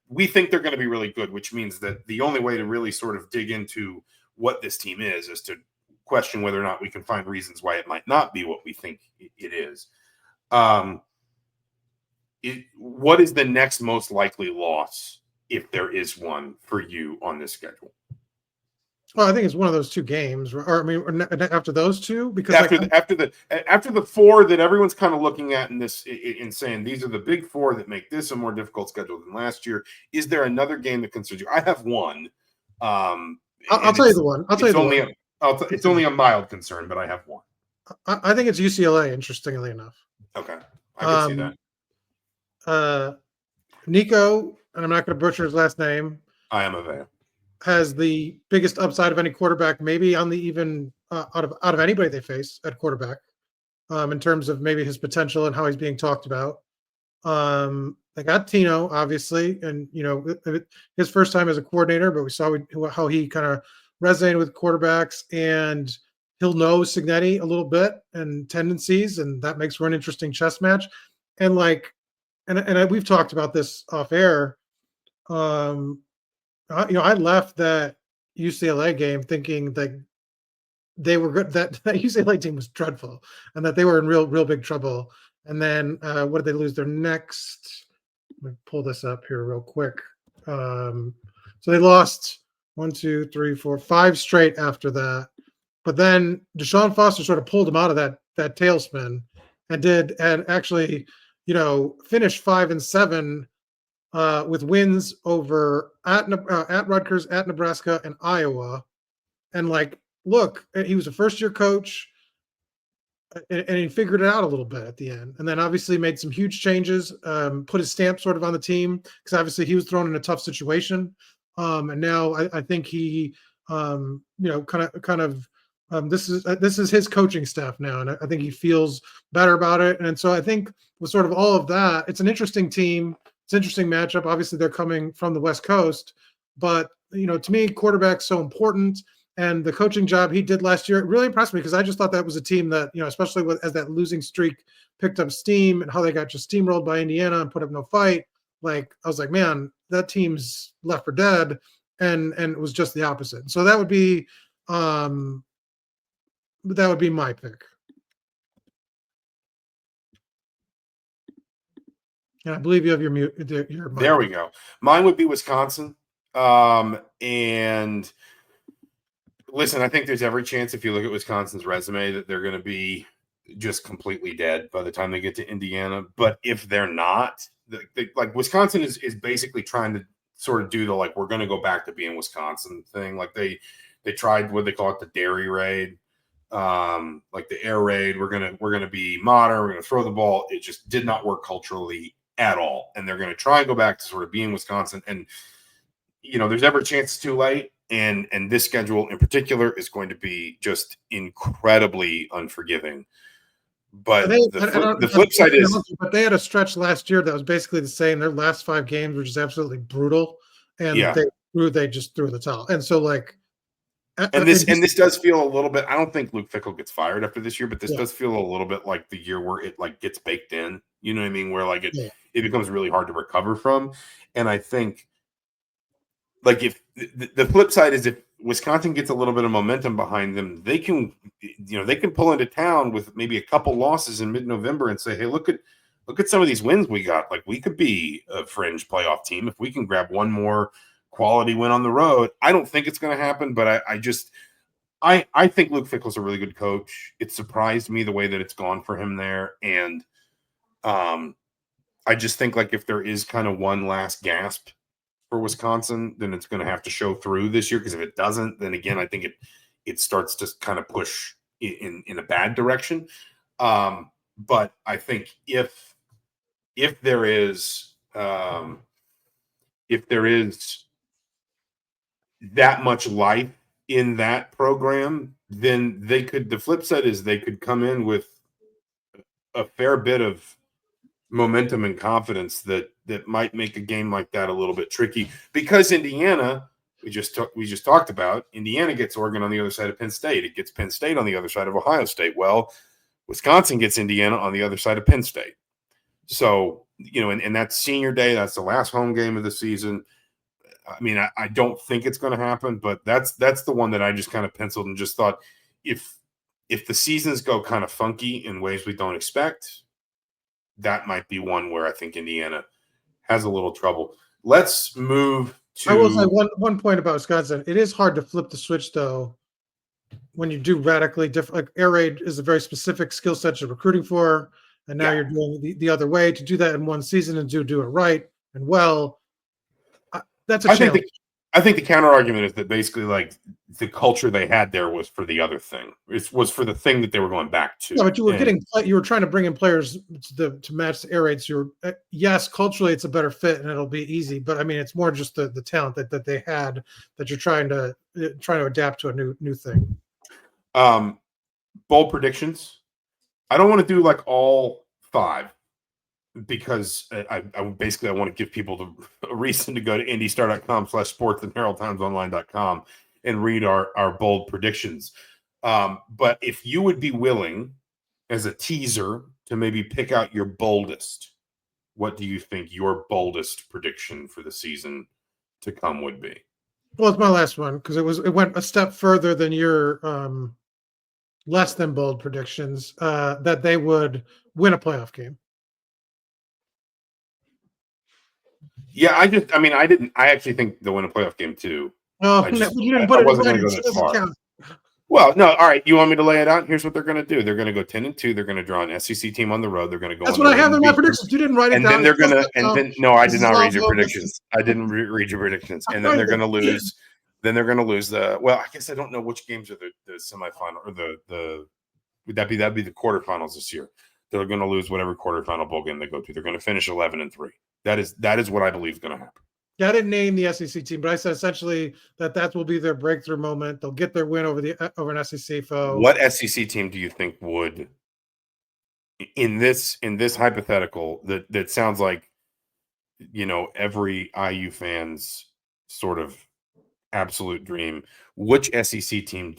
we think they're going to be really good, which means that the only way to really sort of dig into what this team is to question whether or not we can find reasons why it might not be what we think it is. What is the next most likely loss, if there is one, for you on this schedule? Well, I think it's one of those 2 games, or after those 2, because after the 4 that everyone's kind of looking at in this, in saying these are the big 4 that make this a more difficult schedule than last year. Is there another game that concerns you? I have one. I'll tell you the one. It's only a mild concern, but I have one. I think it's UCLA. Interestingly enough. Okay, I can see that. Nico, and I'm not going to butcher his last name. I am Avea. Has the biggest upside of any quarterback, maybe on the even out of anybody they face at quarterback, in terms of maybe his potential and how he's being talked about. They got Tino, obviously, and his first time as a coordinator, but we saw how he kind of resonated with quarterbacks, and he'll know Cignetti a little bit and tendencies, and that makes for an interesting chess match. And we've talked about this off air. I left that UCLA game thinking that they were good, that UCLA team was dreadful, and that they were in real big trouble. And then what did they lose their next? Let me pull this up here real quick. So they lost 1, 2, 3, 4, 5 straight after that. But then Deshaun Foster sort of pulled him out of that tailspin and actually, finished 5-7 with wins over at Rutgers, at Nebraska, and Iowa. And look, he was a first-year coach, and he figured it out a little bit at the end. And then obviously made some huge changes, put his stamp sort of on the team because obviously he was thrown in a tough situation. And now I think he, this is his coaching staff now, and I think he feels better about it. And so I think with sort of all of that, it's an interesting team. It's an interesting matchup. Obviously, they're coming from the West Coast, but to me, quarterback's so important. And the coaching job he did last year really impressed me because I just thought that was a team that, especially as that losing streak picked up steam and how they got just steamrolled by Indiana and put up no fight. I was like, man, that team's left for dead. And it was just the opposite. So that would be my pick. And I believe you have your mute. There we go. Mine would be Wisconsin. And listen, I think there's every chance if you look at Wisconsin's resume that they're going to be just completely dead by the time they get to Indiana. But if they're not, Wisconsin is basically trying to sort of do the we're going to go back to being Wisconsin thing. They tried what they call it the dairy raid, the air raid. We're gonna be modern. We're gonna throw the ball. It just did not work culturally at all, and they're going to try and go back to sort of being Wisconsin. And there's every chance it's too late. And this schedule in particular is going to be just incredibly unforgiving. But the flip side is, but they had a stretch last year that was basically the same. Their last 5 games were just absolutely brutal, and they just threw the towel. And so this does feel a little bit. I don't think Luke Fickell gets fired after this year, but this does feel a little bit like the year where it gets baked in. You know what I mean? Where it becomes really hard to recover from. And I think if the flip side is if Wisconsin gets a little bit of momentum behind them, they can pull into town with maybe a couple losses in mid-November and say, hey, look at some of these wins we got. We could be a fringe playoff team if we can grab one more quality win on the road. I don't think it's going to happen, but I think Luke Fickell's a really good coach. It surprised me the way that it's gone for him there. And I just think if there is kind of one last gasp for Wisconsin, then it's going to have to show through this year. Because if it doesn't, then again, I think it starts to kind of push in a bad direction. But I think if there is that much life in that program, then the flip side is they could come in with a fair bit of momentum and confidence that might make a game like that a little bit tricky, because Indiana, we just talked about, Indiana gets Oregon on the other side of Penn State. It gets Penn State on the other side of Ohio State. Well, Wisconsin gets Indiana on the other side of Penn State. So, and that's senior day. That's the last home game of the season. I mean, I don't think it's going to happen, but that's the one that I just kind of penciled and just thought if the seasons go kind of funky in ways we don't expect, that might be one where I think Indiana has a little trouble. Let's move to. I will say one point about Wisconsin. It is hard to flip the switch, though, when you do radically different. Air raid is a very specific skill set you're recruiting for, and now you're doing the other way. To do that in one season and do it right and well, that's a challenge. I think the counter argument is that basically the culture they had there was for the other thing. It was for the thing that they were going back to. Yeah, but you were trying to bring in players to match the air raids. Yes, culturally it's a better fit and it'll be easy, but I mean it's more just the talent that they had that you're trying to adapt to a new thing. Bold predictions. I don't want to do all 5. Because I want to give people a reason to go to indystar.com/sports and heraldtimesonline.com and read our bold predictions. But if you would be willing, as a teaser, to maybe pick out your boldest, what do you think your boldest prediction for the season to come would be? Well, it's my last one because it went a step further than your less than bold predictions, that they would win a playoff game. Yeah, I actually think they'll win a playoff game too. Oh, you didn't put it in writing. It doesn't count. Well, no, all right. You want me to lay it out? Here's what they're going to do. They're going to go 10-2. They're going to draw an SEC team on the road. They're going to go. That's what I have in my predictions. You didn't write it and down. Then they're going to. And then no, I did not read your bonus. predictions. I didn't read your predictions. And then they're going to lose. Then they're going to lose the. Well, I guess I don't know which games are the semifinal or the. That'd be the quarterfinals this year. They're going to lose whatever quarterfinal bowl game they go to. They're going to finish 11-3. That is what I believe is going to happen. Yeah, I didn't name the SEC team, but I said essentially that will be their breakthrough moment. They'll get their win over an SEC foe. What SEC team do you think would, in this hypothetical that sounds like, every IU fan's sort of absolute dream? Which SEC team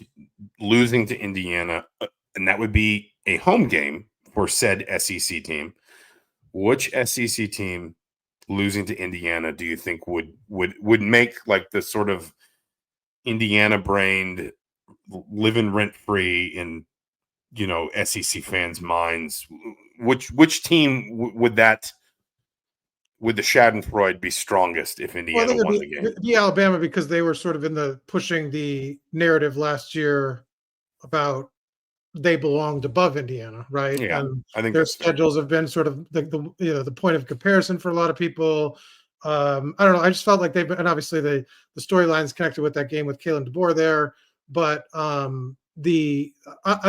losing to Indiana, and that would be a home game for said SEC team? Which SEC team losing to Indiana do you think would make like the sort of Indiana brained living rent free in SEC fans' minds? Which team would the Schadenfreude be strongest if Indiana won the game? It'd be Alabama, because they were sort of pushing the narrative last year about they belonged above Indiana, right? Yeah, and I think their schedules have been sort of the point of comparison for a lot of people. I don't know. I just felt like they've been, and obviously the storylines connected with that game with Kalen DeBoer there, but I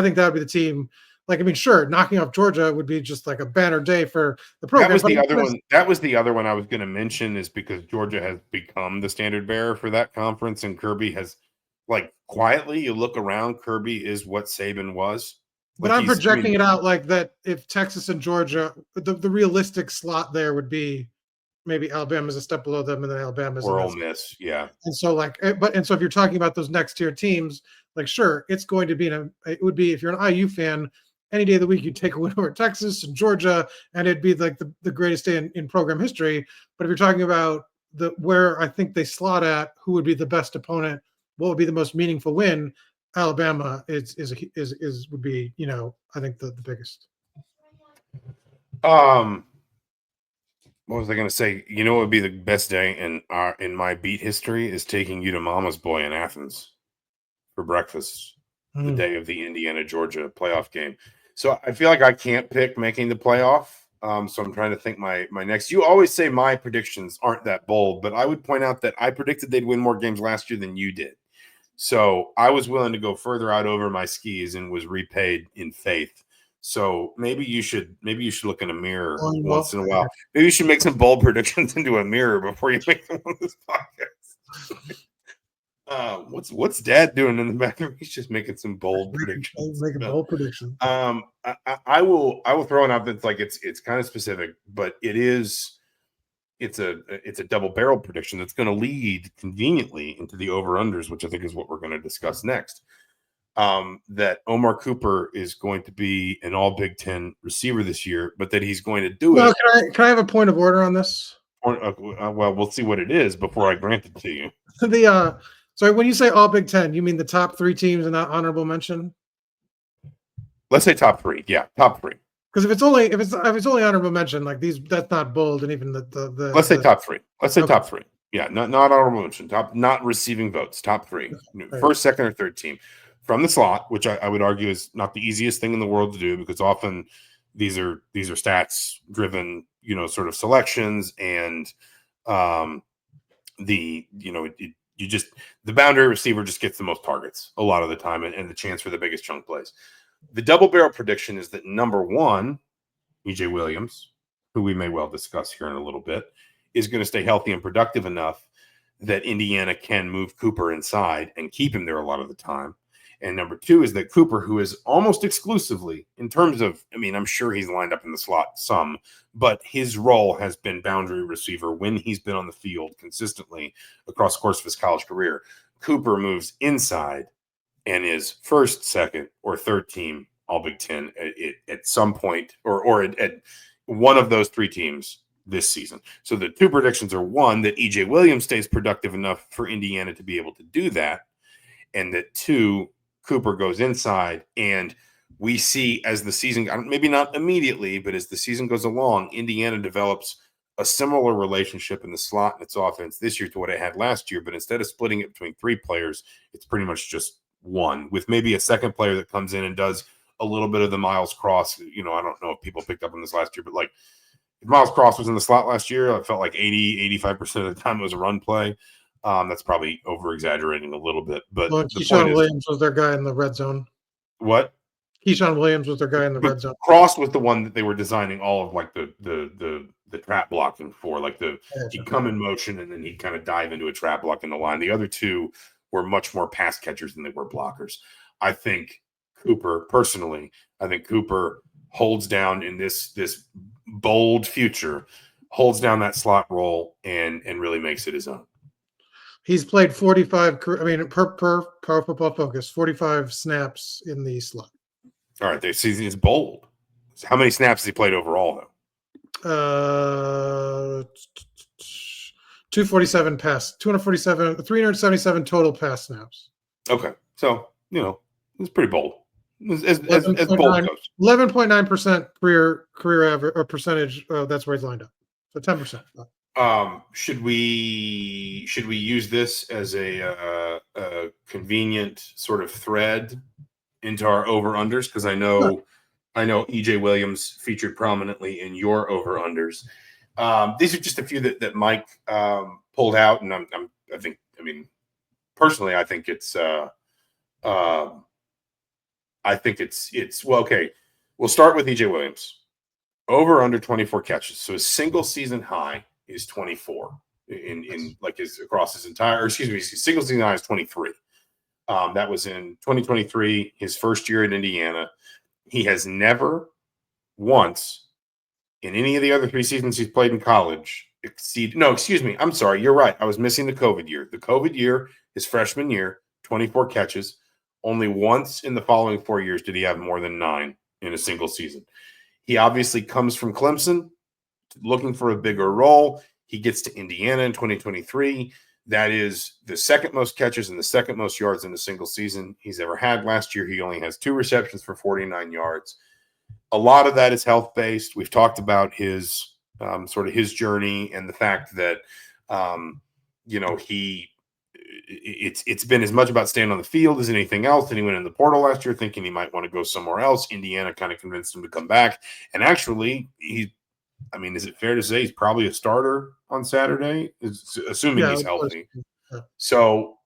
think that would be the team. Like, I mean, sure, knocking off Georgia would be just like a banner day for the program. That was the other one. That was the other one I was going to mention, is because Georgia has become the standard bearer for that conference, and Kirby has, like, quietly, you look around, Kirby is what Saban was. But I'm projecting it out like that. If Texas and Georgia, the realistic slot there would be maybe Alabama's a step below them, and then Alabama's or Ole Miss, yeah. And so so if you're talking about those next tier teams, like, sure, it's going to be it would be, if you're an IU fan, any day of the week you take a win over Texas and Georgia, and it'd be like the greatest day in program history. But if you're talking about where I think they slot at, who would be the best opponent, what would be the most meaningful win, Alabama would be, I think the biggest. What was I going to say? What would be the best day in my beat history is taking you to Mama's Boy in Athens for breakfast the day of the Indiana-Georgia playoff game. So I feel like I can't pick making the playoff. So I'm trying to think my next. You always say my predictions aren't that bold, but I would point out that I predicted they'd win more games last year than you did. So I was willing to go further out over my skis and was repaid in faith. So maybe you should look in a mirror once in a while. Maybe you should make some bold predictions into a mirror before you make them on this podcast. What's Dad doing in the background? He's just making some bold predictions. Making bold predictions. I will throw it out that's like it's kind of specific, but it's a double barrel prediction that's going to lead conveniently into the over-unders, which I think is what we're going to discuss next. That Omar Cooper is going to be an all Big Ten receiver this year, but that he's going to do it. Can I have a point of order on this? Well, we'll see what it is before I grant it to you. So when you say all Big Ten, you mean the top 3 teams in that honorable mention? Let's say top 3. Yeah, top 3. Because if it's only honorable mention, like these, that's not bold, and even the let's say top 3. Let's say top 3. Yeah, not honorable mention. Not receiving votes. Top 3. First, second, or third team from the slot, which I would argue is not the easiest thing in the world to do, because often these are stats driven, sort of selections, and the boundary receiver just gets the most targets a lot of the time, and the chance for the biggest chunk plays. The double barrel prediction is that number 1, EJ Williams, who we may well discuss here in a little bit, is going to stay healthy and productive enough that Indiana can move Cooper inside and keep him there a lot of the time. And number 2 is that Cooper, who is almost exclusively, in terms of, I'm sure he's lined up in the slot some, but his role has been boundary receiver when he's been on the field consistently across the course of his college career. Cooper moves inside and is first, second, or third team all Big Ten at some point, or at one of those 3 teams this season. So the 2 predictions are, 1, that EJ Williams stays productive enough for Indiana to be able to do that, and that 2, Cooper goes inside, and we see as the season, maybe not immediately, but as the season goes along, Indiana develops a similar relationship in the slot and its offense this year to what it had last year. But instead of splitting it between 3 players, it's pretty much just one, with maybe a second player that comes in and does a little bit of the Miles Cross. I don't know if people picked up on this last year, but like if Miles Cross was in the slot last year, I felt like 85% of the time it was a run play. That's probably over-exaggerating a little bit. But Keyshawn Williams was their guy in the red zone. What? Keyshawn Williams was their guy in the red zone. Cross was the one that they were designing all of like the trap blocking for. Like he'd come in motion and then he'd kind of dive into a trap block in the line. The other two were much more pass catchers than they were blockers. I think Cooper holds down in this bold future, holds down that slot role and really makes it his own. He's played 45. I mean, per Pro Football Focus, 45 snaps in the slot. All right, this season is bold. How many snaps has he played overall, though? 247 pass, 377 total pass snaps. Okay, so it's pretty bold. As bold goes. 11.9% career average or percentage. That's where he's lined up. So 10%. Should we use this as a convenient sort of thread into our over-unders? Because I know EJ Williams featured prominently in your over-unders. These are just a few that Mike pulled out, and personally, I think it's well, okay. We'll start with EJ Williams. Over under 24 catches. So his single season high is 24 in like his across his entire, his single season high is 23. That was in 2023, his first year in Indiana. He has never once in any of the other 3 seasons he's played in college I'm sorry. You're right. I was missing the COVID year. The COVID year, his freshman year, 24 catches. Only once in the following 4 years did he have more than 9 in a single season. He obviously comes from Clemson looking for a bigger role. He gets to Indiana in 2023. That is the second most catches and the second most yards in a single season he's ever had. Last year, he only has 2 receptions for 49 yards. A lot of that is health-based. We've talked about his sort of his journey and the fact that, it's been as much about staying on the field as anything else. And he went in the portal last year thinking he might want to go somewhere else. Indiana kind of convinced him to come back. And actually, is it fair to say he's probably a starter on Saturday, assuming he's healthy? Yeah. So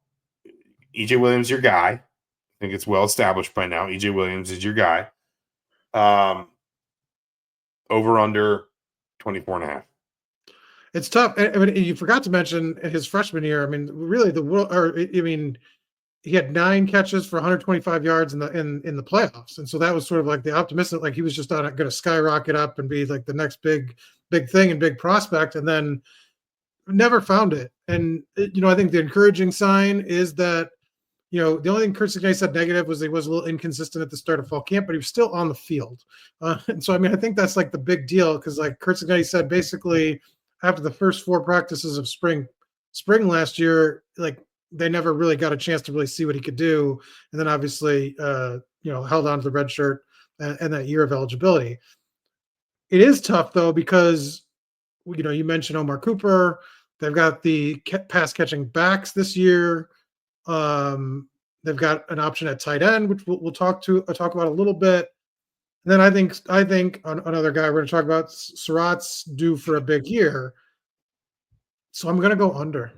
EJ Williams, your guy. I think it's well established by now. EJ Williams is your guy. Over under 24.5. It's tough. I mean, you forgot to mention his freshman year. I mean, really he had 9 catches for 125 yards in the playoffs, and so that was sort of like the optimistic, like he was just going to skyrocket up and be like the next big thing and big prospect, and then never found it. And I think the encouraging sign is that the only thing Curt Cignetti said negative was he was a little inconsistent at the start of fall camp, but he was still on the field, and so I think that's like the big deal, because like Curt Cignetti said, basically after the first 4 practices of spring last year, like they never really got a chance to really see what he could do. And then obviously, held on to the red shirt and that year of eligibility. It is tough though, because, you mentioned Omar Cooper. They've got the pass catching backs this year. They've got an option at tight end, which we'll talk about a little bit. And then I think another guy we're going to talk about, Surratt's due for a big year. So I'm going to go under.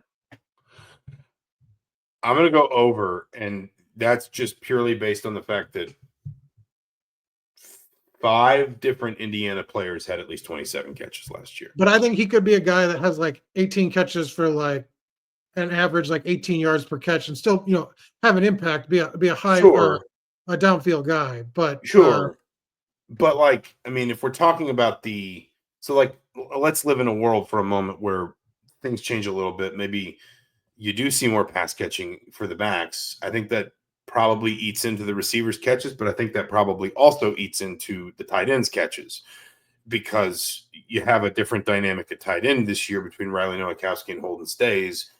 I'm going to go over, and that's just purely based on the fact that 5 different Indiana players had at least 27 catches last year. But I think he could be a guy that has like 18 catches for like an average like 18 yards per catch and still, have an impact, be a high a downfield guy. But sure. But if we're talking about let's live in a world for a moment where things change a little bit. Maybe you do see more pass catching for the backs. I think that probably eats into the receivers' catches, but I think that probably also eats into the tight ends' catches, because you have a different dynamic at tight end this year between Riley Nowakowski and Holden Stays.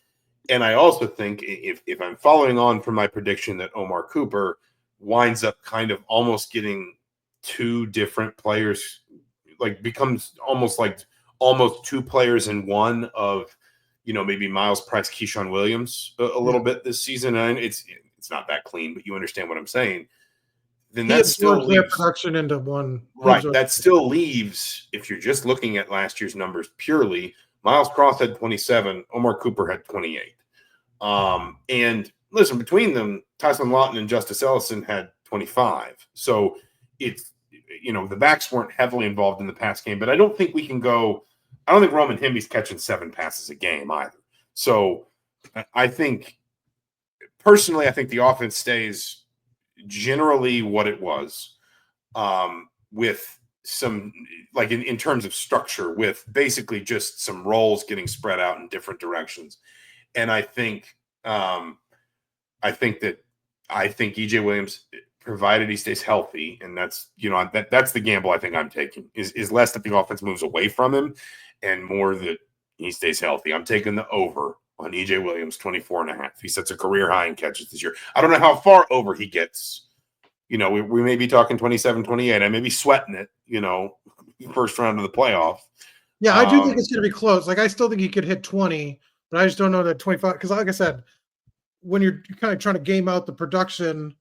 And I also think if I'm following on from my prediction that Omar Cooper winds up kind of almost getting 2 different players, like becomes almost 2 players in one of, maybe Miles Price, Keyshawn Williams a little bit this season. And it's it's not that clean, but you understand what I'm saying. Then he that still absorbs their leaves production into one. right. That still leaves, if you're just looking at last year's numbers purely, Miles Cross had 27, Omar Cooper had 28. And listen, between them, Tyson Lawton and Justice Ellison had 25. So it's, the backs weren't heavily involved in the pass game, but I don't think we can go. I don't think Roman Himby's catching 7 passes a game either. So I think, personally, I think the offense stays generally what it was, with some, like in terms of structure, with basically just some roles getting spread out in different directions. And I think EJ Williams, provided he stays healthy, and that's that's the gamble I think I'm taking, is less that the offense moves away from him and more that he stays healthy. I'm taking the over on EJ Williams, 24.5. He sets a career high in catches this year. I don't know how far over he gets. We may be talking 27, 28. I may be sweating it, first round of the playoff. Yeah, I do think it's going to be close. Like, I still think he could hit 20, but I just don't know that 25. Because, like I said, when you're kind of trying to game out the production,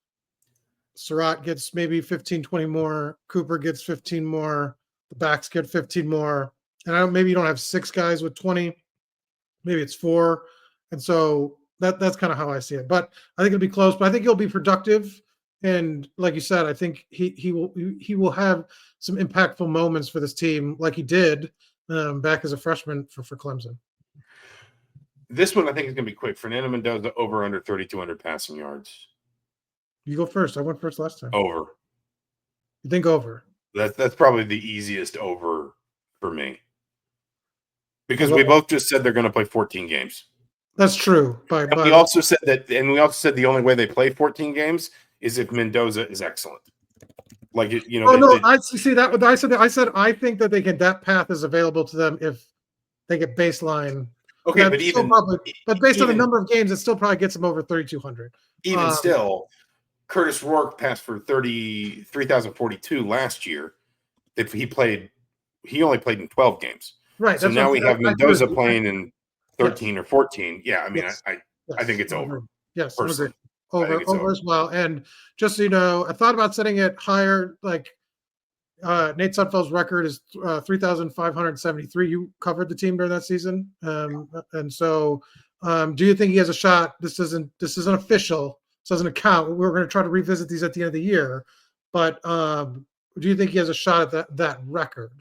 Surratt gets maybe 15, 20 more. Cooper gets 15 more. The backs get 15 more. And maybe you don't have 6 guys with 20. Maybe it's 4. And so that's kind of how I see it. But I think it'll be close. But I think he'll be productive. And like you said, I think he will have some impactful moments for this team, like he did back as a freshman for Clemson. This one I think is going to be quick. Fernando Mendoza over under 3,200 passing yards. You go first. I went first last time. Over. You think over? That's probably the easiest over for me. Because we both just said they're going to play 14 games. That's true. We also said the only way they play 14 games is if Mendoza is excellent. Like, I see that. I said I think that that path is available to them if they get baseline. Okay, but based on the number of games, it still probably gets them over 3,200. Even still, Curtis Rourke passed for 3,042 last year. If he only played in 12 games. Right. So now we have Mendoza playing in 13 or 14. Yeah, I mean, yes. I think it's over. Yes, personally. Over as well. And just so you know, I thought about setting it higher. Like Nate Sudfeld's record is 3,573. You covered the team during that season, and so do you think he has a shot? This isn't official. This doesn't count. We're going to try to revisit these at the end of the year. But do you think he has a shot at that record?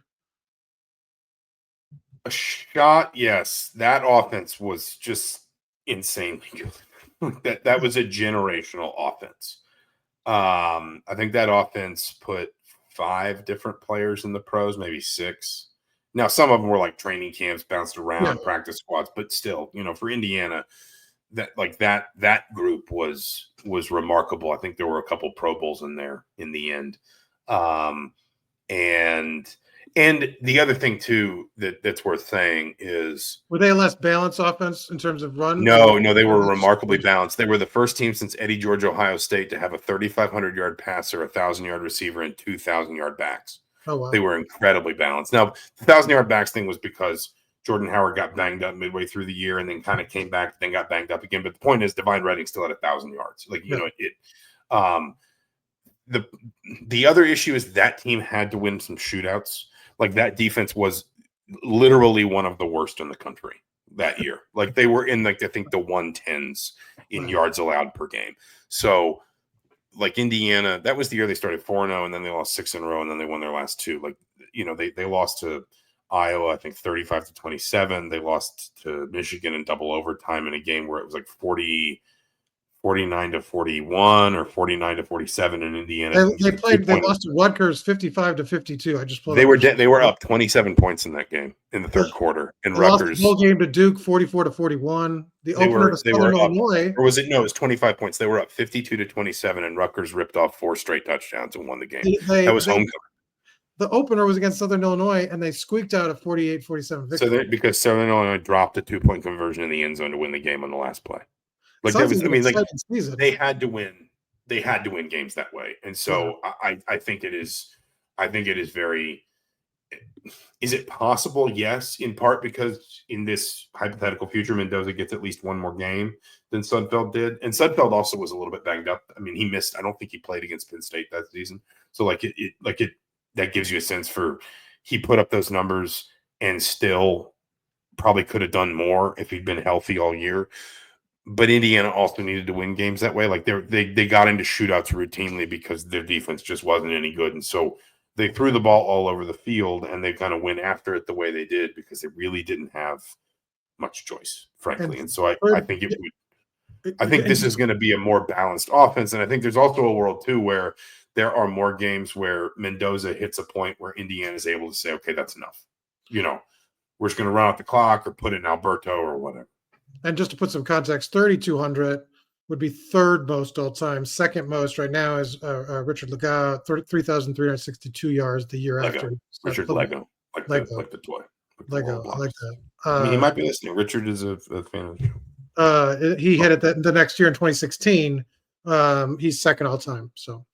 A shot, yes. That offense was just insanely good. That was a generational offense. I think that offense put 5 different players in the pros, maybe 6. Now, some of them were like training camps, bounced around, practice squads, but still, for Indiana, that group was remarkable. I think there were a couple Pro Bowls in there in the end. And the other thing too that's worth saying is, were they a less balanced offense in terms of run? No, they were remarkably balanced. They were the first team since Eddie George, Ohio State, to have a 3,500-yard passer, a 1,000-yard receiver, and 2,000-yard backs. Oh wow! They were incredibly balanced. Now, the 1,000-yard backs thing was because Jordan Howard got banged up midway through the year and then kind of came back, then got banged up again. But the point is, Divine Redding still had 1,000 yards. The other issue is that team had to win some shootouts. Like, that defense was literally one of the worst in the country that year. Like, they were in, I think the 110s in yards allowed per game. So, like, Indiana, that was the year they started 4-0, and then they lost 6 in a row, and then they won their last 2. Like, they lost to Iowa, I think 35-27. They lost to Michigan in double overtime in a game where it was like 49-41 or 49-47 in Indiana. They lost to Rutgers 55-52. I just they were up 27 points in that game in the third quarter. And Rutgers lost the whole game to Duke 44-41. The opener to Southern Illinois. Or was it? No, it was 25 points. They were up 52-27, and Rutgers ripped off 4 straight touchdowns and won the game. That was homecoming. The opener was against Southern Illinois, and they squeaked out a 48-47 victory. So because Southern Illinois dropped a 2-point conversion in the end zone to win the game on the last play. Like, that was, season. They had to win. They had to win games that way, and so I think it is. I think it is very Is it possible? Yes, in part because in this hypothetical future, Mendoza gets at least one more game than Sudfeld did. And Sudfeld also was a little bit banged up. I mean, he missed, I don't think he played against Penn State that season. So that gives you a sense for he put up those numbers and still probably could have done more if he'd been healthy all year. But Indiana also needed to win games that way. Like they got into shootouts routinely because their defense just wasn't any good. And so they threw the ball all over the field, and they kind of went after it the way they did because they really didn't have much choice, frankly. And so I think this is going to be a more balanced offense. And I think there's also a world too where there are more games where Mendoza hits a point where Indiana is able to say, okay, that's enough. We're just going to run out the clock or put it in Alberto or whatever. And just to put some context, 3,200 would be third most all time. Second most right now is Richard Lega, 3,362 yards the year Lego. after. Richard Lego. Like the toy. Lego. I like that. I mean, he might be listening. Richard is a fan of the show. He hit it the next year in 2016. He's second all time. So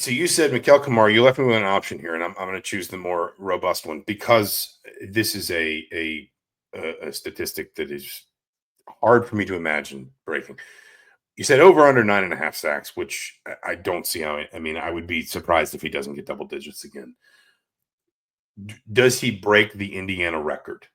you said Mikel Kamara. You left me with an option here, and I'm going to choose the more robust one because this is a statistic that is hard for me to imagine breaking. You said over under 9.5 sacks, which I don't see how. I mean, I would be surprised if he doesn't get double digits again. Does he break the Indiana record?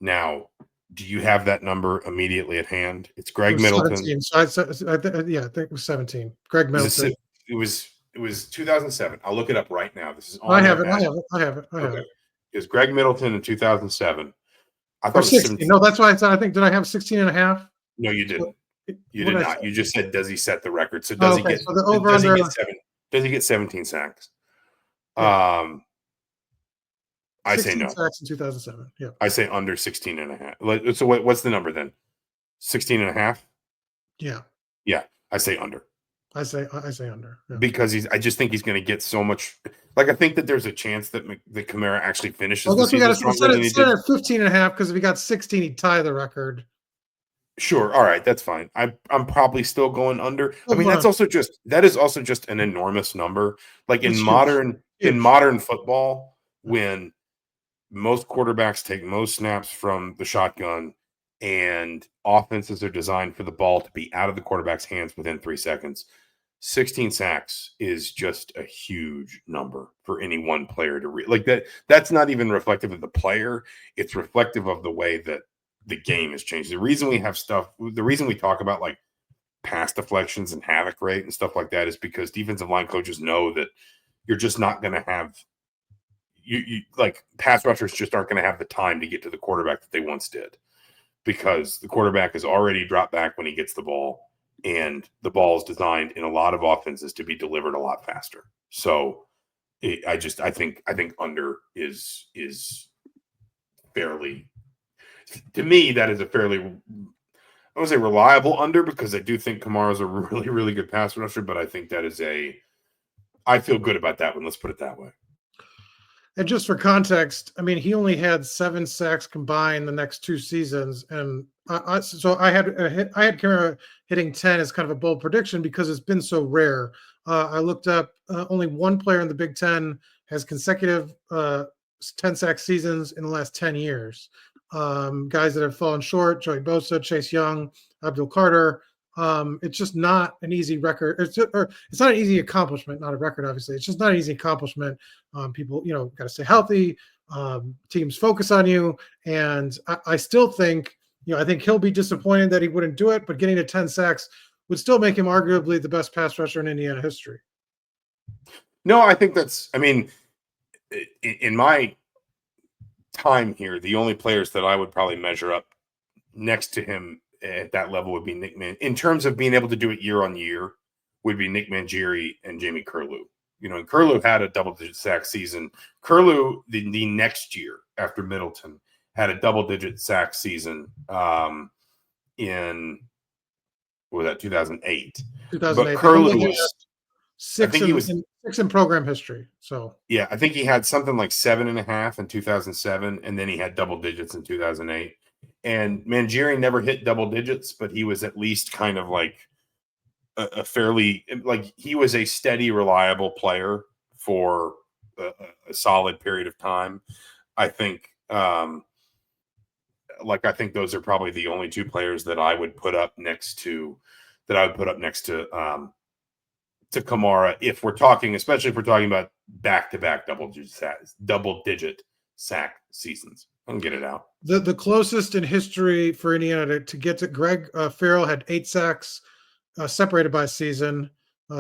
Now, do you have that number immediately at hand? It's Greg Middleton. 17. So I think it was 17. Greg Middleton. It was 2007. I'll look it up right now. This is on I have it. It was Greg Middleton in 2007. I thought 16. No, that's why I said. Did I have 16 and a half? No, you didn't. You did not. You just said, does he set the record? So does he get? Does he get 17 sacks? Yeah. I say no. Sacks in 2007. Yeah. I say under 16 and a half. So what's the number then? 16 and a half? Yeah. Yeah. I say under. I say under. Yeah. Because I just think he's going to get so much. Like, I think that there's a chance that Kamara actually finishes. Well, we got to set it at 15 and a half because if he got 16, he'd tie the record. Sure. All right. That's fine. I'm probably still going under. I mean, that is also just an enormous number. Like in modern football, when most quarterbacks take most snaps from the shotgun and offenses are designed for the ball to be out of the quarterback's hands within 3 seconds, 16 sacks is just a huge number for any one player to like that. That's not even reflective of the player. It's reflective of the way that the game has changed. The reason we talk about like pass deflections and havoc rate and stuff like that is because defensive line coaches know that you're just not going to have you like pass rushers just aren't going to have the time to get to the quarterback that they once did because the quarterback has already dropped back when he gets the ball. And the ball is designed in a lot of offenses to be delivered a lot faster. So I think under is fairly, to me, that is a fairly, I won't say reliable under because I do think Kamara's a really, really good pass rusher, but I think that is I feel good about that one. Let's put it that way. And just for context, I mean, he only had 7 sacks combined the next 2 seasons. And I had Kamara hitting 10 as kind of a bold prediction because it's been so rare. I looked up only one player in the Big Ten has consecutive 10 sack seasons in the last 10 years. Guys that have fallen short: Joey Bosa, Chase Young, Abdul Carter. It's just not an easy record. It's not an easy accomplishment, not a record, obviously. It's just not an easy accomplishment. People, got to stay healthy. Teams focus on you. And I still think, I think he'll be disappointed that he wouldn't do it, but getting to 10 sacks would still make him arguably the best pass rusher in Indiana history. No, I think in my time here, the only players that I would probably measure up next to him at that level would be Nick in terms of being able to do it year on year, would be Nick Mangieri and Jamie Curlew. And Curlew had a double-digit sack season. Curlew, the next year after Middleton, had a double-digit sack season in, what was that, 2008. 2008. But Curlew was six in program history. So yeah, I think he had something like 7.5 in 2007, and then he had double digits in 2008. And Mangieri never hit double digits, but he was at least kind of like a fairly, like, he was a steady, reliable player for a solid period of time. I think I think those are probably the only two players that I would put up next to Kamara, especially if we're talking about back-to-back double-digit sack seasons. I can get it out. The closest in history for Indiana to get to Greg Farrell had 8 sacks separated by season.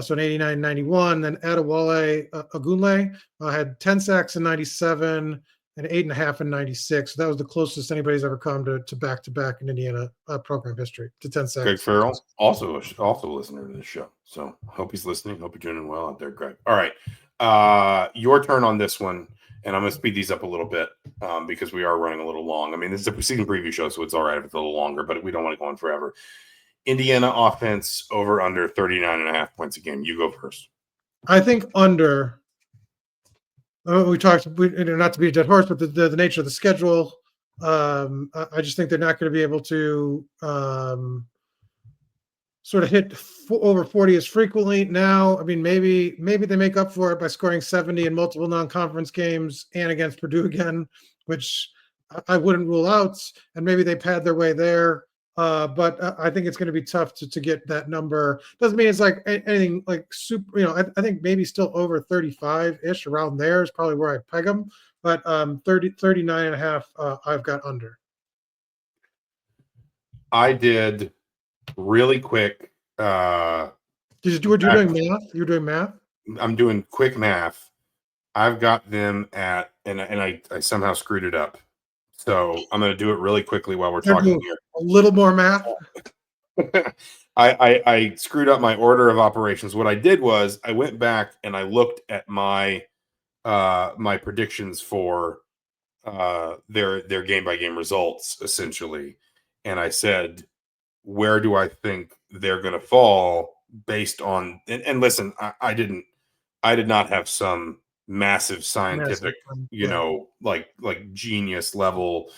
So in 89-91, then Adewale Ogunle had 10 sacks in 97 and 8.5 in 96. So that was the closest anybody's ever come to back-to-back in Indiana program history, to 10 sacks. Greg Farrell, also a listener to this show. So hope he's listening. Hope you're doing well out there, Greg. All right. Your turn on this one. And I'm going to speed these up a little bit because we are running a little long. I mean, this is a season preview show, so it's all right if it's a little longer, but we don't want to go on forever. Indiana offense over under 39.5 points a game. You go first. I think under. We talked, not to be a dead horse, but the nature of the schedule. I just think they're not going to be able to sort of hit over 40 as frequently now. I mean, maybe they make up for it by scoring 70 in multiple non-conference games and against Purdue again, which I wouldn't rule out. And maybe they pad their way there. But I think it's going to be tough to get that number. Doesn't mean it's like anything like super, I think maybe still over 35-ish, around there is probably where I peg them. But 39.5, I've got under. I did really quick. We're doing math? You're doing math? I'm doing quick math. I've got them at, and I somehow screwed it up. So I'm going to do it really quickly while we're talking here. A little more math. I screwed up my order of operations. What I did was I went back and I looked at my my predictions for their game by game results essentially, and I said, where do I think they're going to fall based on? And listen, I did not have some massive scientific, like genius level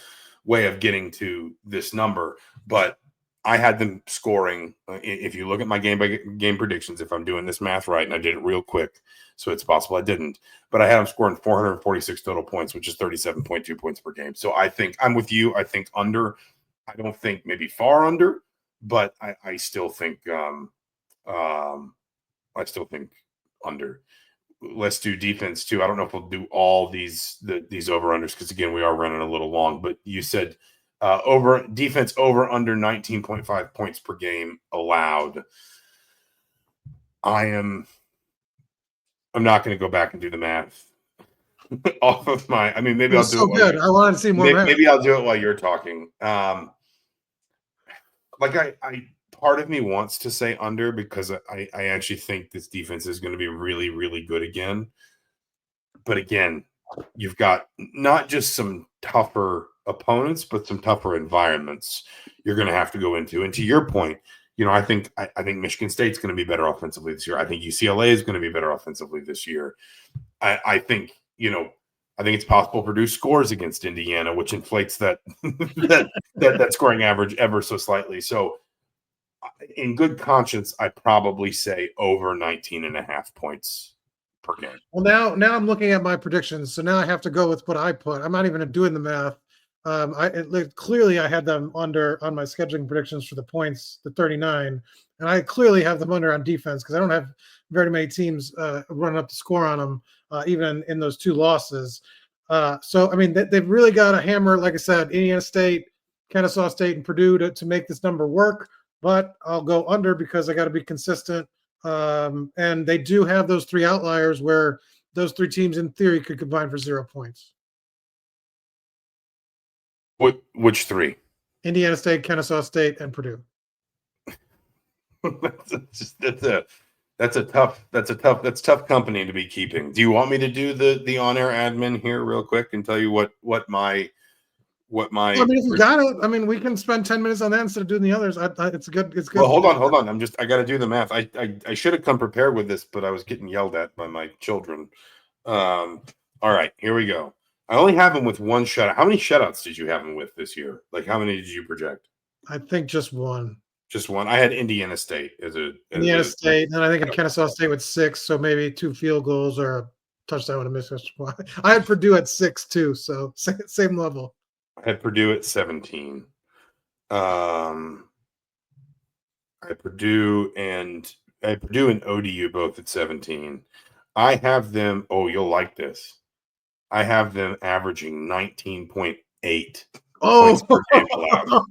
way of getting to this number, but I had them scoring. If you look at my game by game predictions, if I'm doing this math right, and I did it real quick, so it's possible I didn't, but I had them scoring 446 total points, which is 37.2 points per game. So I think I'm with you. I think under. I don't think maybe far under, but I still think under. Let's do defense too. I don't know if we'll do all these over-unders because again we are running a little long. But you said over defense over under 19.5 points per game allowed. I'm not going to go back and do the math off of my. I mean, maybe I'll do it. Good. I want to see more. Maybe I'll do it while you're talking. Part of me wants to say under because I actually think this defense is going to be really, really good again. But again, you've got not just some tougher opponents, but some tougher environments you're going to have to go into. And to your point, I think Michigan State's going to be better offensively this year. I think UCLA is going to be better offensively this year. I think it's possible Purdue scores against Indiana, which inflates that scoring average ever so slightly. So in good conscience, I probably say over 19.5 points per game. Well, now I'm looking at my predictions. So now I have to go with what I put. I'm not even doing the math. Clearly I had them under on my scheduling predictions for the points, the 39, and I clearly have them under on defense because I don't have very many teams running up the score on them, even in those 2 losses. So, I mean, they've really got to hammer, like I said, Indiana State, Kennesaw State, and Purdue to make this number work. But I'll go under because I got to be consistent. And they do have those 3 outliers where those 3 teams in theory could combine for 0 points. Which 3? Indiana State, Kennesaw State, and Purdue. That's tough company to be keeping. Do you want me to do the on-air admin here real quick and tell you what my I mean, if you got it, I mean, we can spend 10 minutes on that instead of doing the others. It's good. Well, hold on. I got to do the math. I should have come prepared with this, but I was getting yelled at by my children. All right, here we go. I only have them with 1 shutout. How many shutouts did you have them with this year? Like, how many did you project? I think just 1. Just 1. I had Indiana State as State, and I think in Kennesaw State with 6, so maybe 2 field goals or touchdown and a missed extra point. I had Purdue at 6 too, so same level. I had Purdue at 17. I had Purdue and ODU both at 17. I have them. Oh, you'll like this. I have them averaging 19.8 points per game allowed.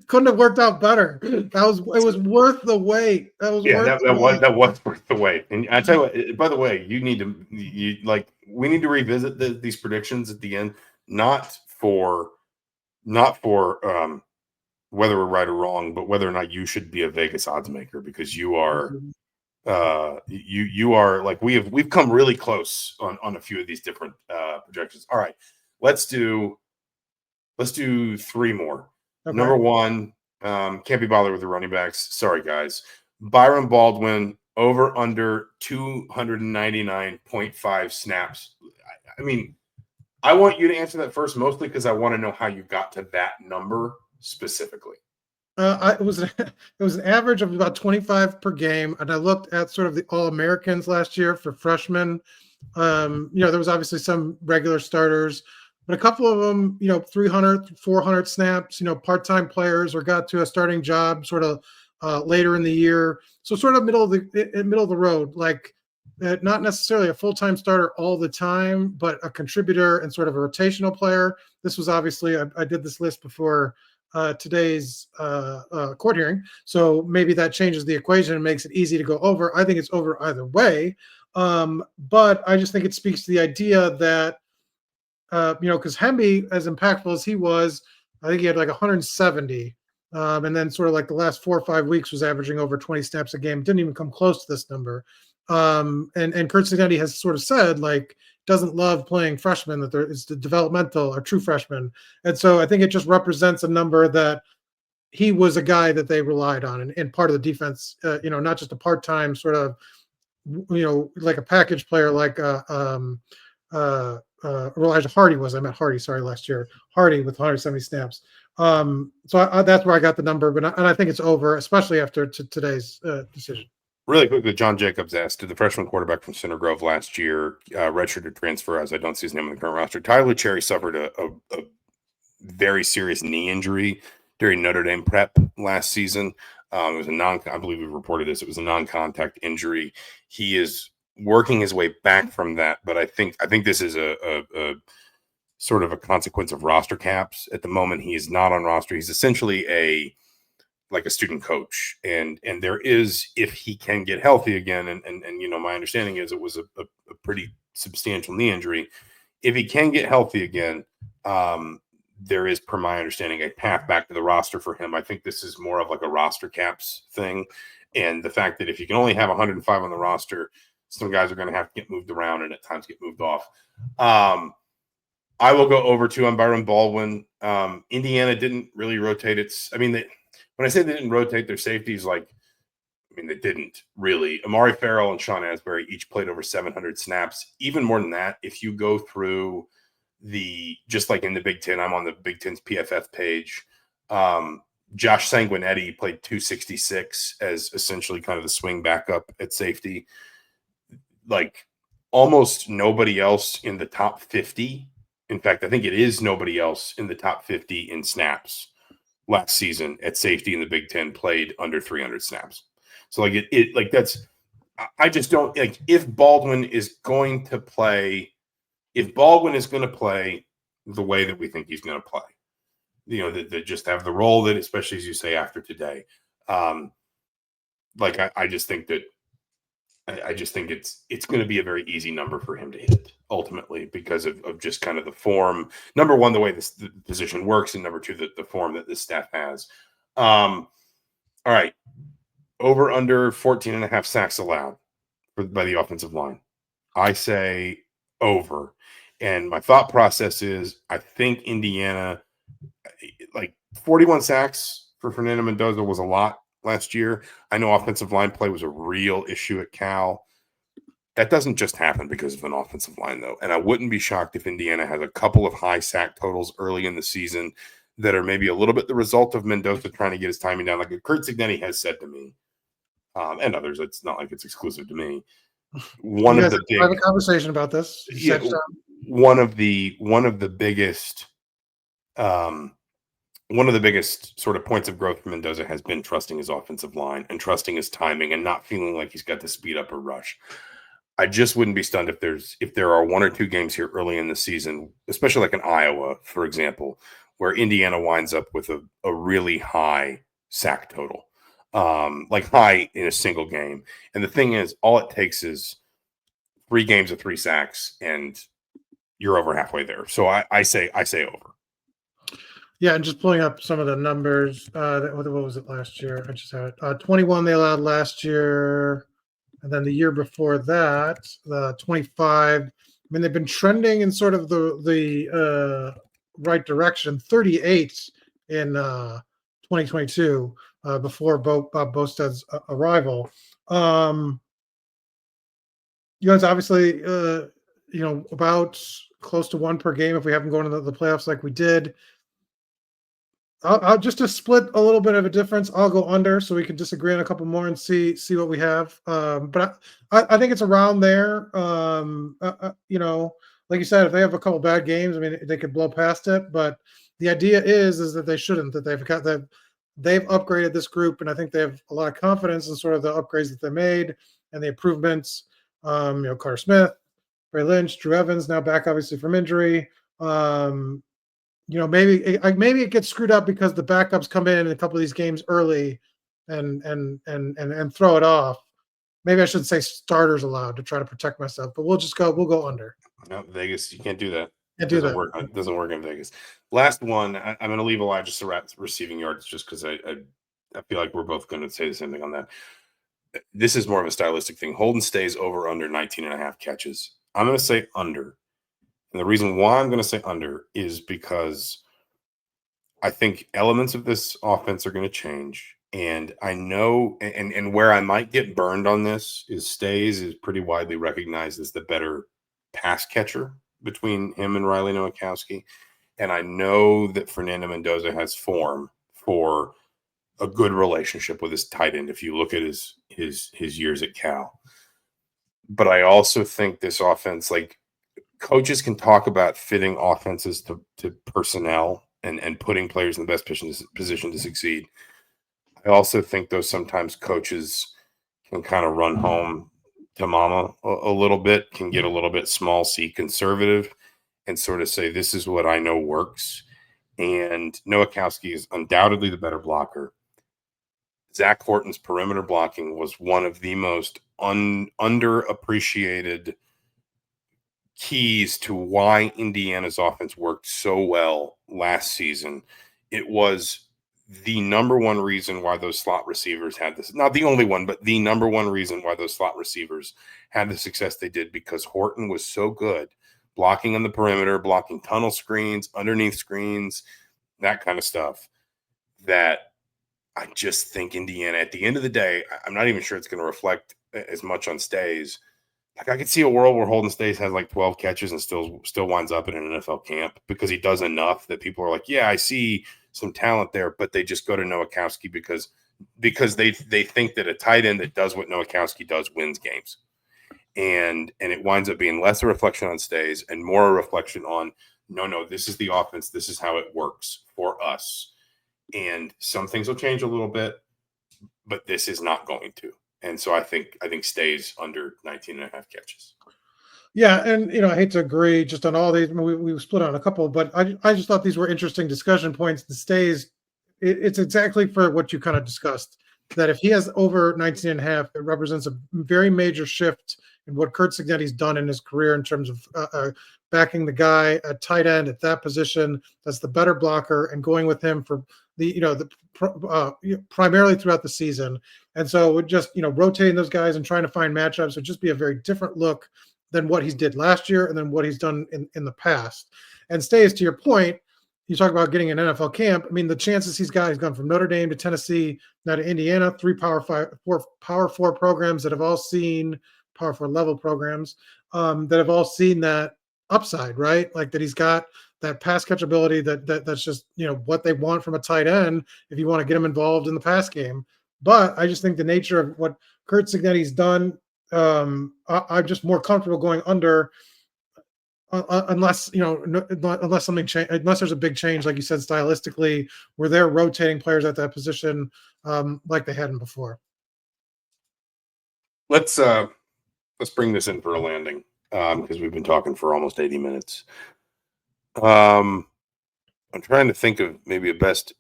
Couldn't have worked out better. It was worth the wait. That was worth the wait. And I tell you what, by the way, we need to revisit these predictions at the end, not for whether we're right or wrong, but whether or not you should be a Vegas odds maker, because you are you are like we've come really close on a few of these different projections. All right, let's do 3 more. Okay. Number 1, can't be bothered with the running backs. Sorry, guys. Byron Baldwin over under 299.5 snaps. I mean, I want you to answer that first, mostly because I want to know how you got to that number specifically. It was an average of about 25 per game, and I looked at sort of the All-Americans last year for freshmen. There was obviously some regular starters, but a couple of them, 300, 400 snaps, part-time players, or got to a starting job sort of later in the year. So sort of middle of the road, like not necessarily a full-time starter all the time, but a contributor and sort of a rotational player. This was obviously, I did this list before today's court hearing, so maybe that changes the equation and makes it easy to go over. I think it's over either way, but I just think it speaks to the idea that because Hemby, as impactful as he was, I think he had like 170, and then sort of like the last 4 or 5 weeks was averaging over 20 snaps a game. Didn't even come close to this number. And Curt Cignetti has sort of said like doesn't love playing freshmen, that there is the developmental or true freshmen, and so I think it just represents a number that he was a guy that they relied on and part of the defense. Not just a part-time sort of like a package player like Elijah Hardy was. I meant Hardy, sorry, last year. Hardy with 170 snaps. So that's where I got the number, and I think it's over, especially after today's decision. Really quickly, John Jacobs asked, did the freshman quarterback from Center Grove last year redshirted transfer, as I don't see his name on the current roster? Tyler Cherry suffered a very serious knee injury during Notre Dame prep last season. It was I believe we reported this. It was a non-contact injury. He is working his way back from that, but I think this is a sort of a consequence of roster caps. At the moment, he is not on roster. He's essentially a student coach, and there is, if he can get healthy again, and my understanding is it was a pretty substantial knee injury. If he can get healthy again, there is, per my understanding, a path back to the roster for him. I think this is more of like a roster caps thing, and the fact that if you can only have 105 on the roster, some guys are going to have to get moved around and at times get moved off. I will go over to on Byron Baldwin. Indiana didn't really rotate when I say they didn't rotate their safeties, they didn't really. Amari Farrell and Sean Asbury each played over 700 snaps. Even more than that, if you go through just like in the Big Ten, I'm on the Big Ten's PFF page. Josh Sanguinetti played 266 as essentially kind of the swing backup at safety. Like almost nobody else in the top 50. In fact, I think it is nobody else in the top 50 in snaps last season at safety in the Big Ten played under 300 snaps. So I just don't if Baldwin is going to play the way that we think he's going to play, that just have the role that, especially as you say after today, I just think it's going to be a very easy number for him to hit ultimately because of just kind of the form. Number one, the way the position works, and number two, the form that this staff has. All right. Over under 14.5 sacks allowed by the offensive line. I say over. And my thought process is I think Indiana, 41 sacks for Fernando Mendoza was a lot last year. I know offensive line play was a real issue at Cal. That doesn't just happen because of an offensive line, though. And I wouldn't be shocked if Indiana has a couple of high sack totals early in the season that are maybe a little bit the result of Mendoza trying to get his timing down. Like Curt Cignetti has said to me, and others, it's not like it's exclusive to me. one of the big have a conversation about this. One of the biggest sort of points of growth for Mendoza has been trusting his offensive line and trusting his timing and not feeling like he's got to speed up or rush. I just wouldn't be stunned if there are 1 or 2 games here early in the season, especially like in Iowa, for example, where Indiana winds up with a really high sack total, like high in a single game. And the thing is, all it takes is 3 games of 3 sacks, and you're over halfway there. So I say over. Yeah, and just pulling up some of the numbers. What was it last year? I just had it. 21 they allowed last year. And then the year before that, 25. I mean, they've been trending in sort of the right direction. 38 in 2022 before Bob Bostad's arrival. It's obviously about close to 1 per game if we haven't gone into the playoffs like we did. I'll just to split a little bit of a difference. I'll go under so we can disagree on a couple more and see what we have. But I think it's around there. Like you said, if they have a couple bad games, I mean, they could blow past it. But the idea is that they shouldn't. That they've upgraded this group, and I think they have a lot of confidence in sort of the upgrades that they made and the improvements. Carter Smith, Ray Lynch, Drew Evans now back obviously from injury. Maybe it gets screwed up because the backups come in a couple of these games early and throw it off. Maybe I should say starters allowed to try to protect myself, but we'll go under. No, Vegas, you can't do that. Can't do that. It doesn't work in Vegas. Last one, I'm going to leave Elijah Surratt's receiving yards just because I feel like we're both going to say the same thing on that. This is more of a stylistic thing. Holden stays over under 19.5 catches. I'm going to say under. And the reason why I'm going to say under is because I think elements of this offense are going to change. And I know, and where I might get burned on this is Stays is pretty widely recognized as the better pass catcher between him and Riley Nowakowski. And I know that Fernando Mendoza has form for a good relationship with his tight end if you look at his years at Cal. But I also think this offense, like, coaches can talk about fitting offenses to personnel and putting players in the best position to succeed. I also think, though, sometimes coaches can kind of run home to mama a little bit, can get a little bit small C conservative and sort of say, this is what I know works. And Nowakowski is undoubtedly the better blocker. Zach Horton's perimeter blocking was one of the most underappreciated keys to why Indiana's offense worked so well last season. It was the number one reason why those slot receivers had this, not the only one, but the number one reason why those slot receivers had the success they did, because Horton was so good blocking on the perimeter, blocking tunnel screens, underneath screens, that kind of stuff, that I just think Indiana, at the end of the day, I'm not even sure it's going to reflect as much on Stays. Like, I could see a world where Holden Stays has like 12 catches and still winds up in an NFL camp because he does enough that people are like, yeah, I see some talent there, but they just go to Nowakowski because they think that a tight end that does what Nowakowski does wins games. And it winds up being less a reflection on Stays and more a reflection on, no, this is the offense. This is how it works for us. And some things will change a little bit, but this is not going to. And so I think Stays under 19.5 catches. Yeah, and I hate to agree just on all these. I mean, we split on a couple, but I just thought these were interesting discussion points. The Stays, it's exactly for what you kind of discussed, that if he has over 19.5, it represents a very major shift in what Curt Cignetti's done in his career in terms of backing the guy at tight end at that position that's the better blocker and going with him for primarily throughout the season. And so it would just, rotating those guys and trying to find matchups would just be a very different look than what he did last year and then what he's done in the past. And Stays, to your point, you talk about getting an NFL camp. I mean, the chances he's gone from Notre Dame to Tennessee, now to Indiana, 3 Power 4 programs that have all seen Power 4 level programs that have all seen that upside, right? Like that he's got that pass catch ability that's just, what they want from a tight end if you want to get him involved in the pass game. But I just think the nature of what Curt Cignetti's done I'm just more comfortable going under unless unless something change, unless there's a big change, like you said, stylistically, where they're rotating players at that position, like they hadn't before. Let's bring this in for a landing, because we've been talking for almost 80 minutes. I'm trying to think of maybe a best,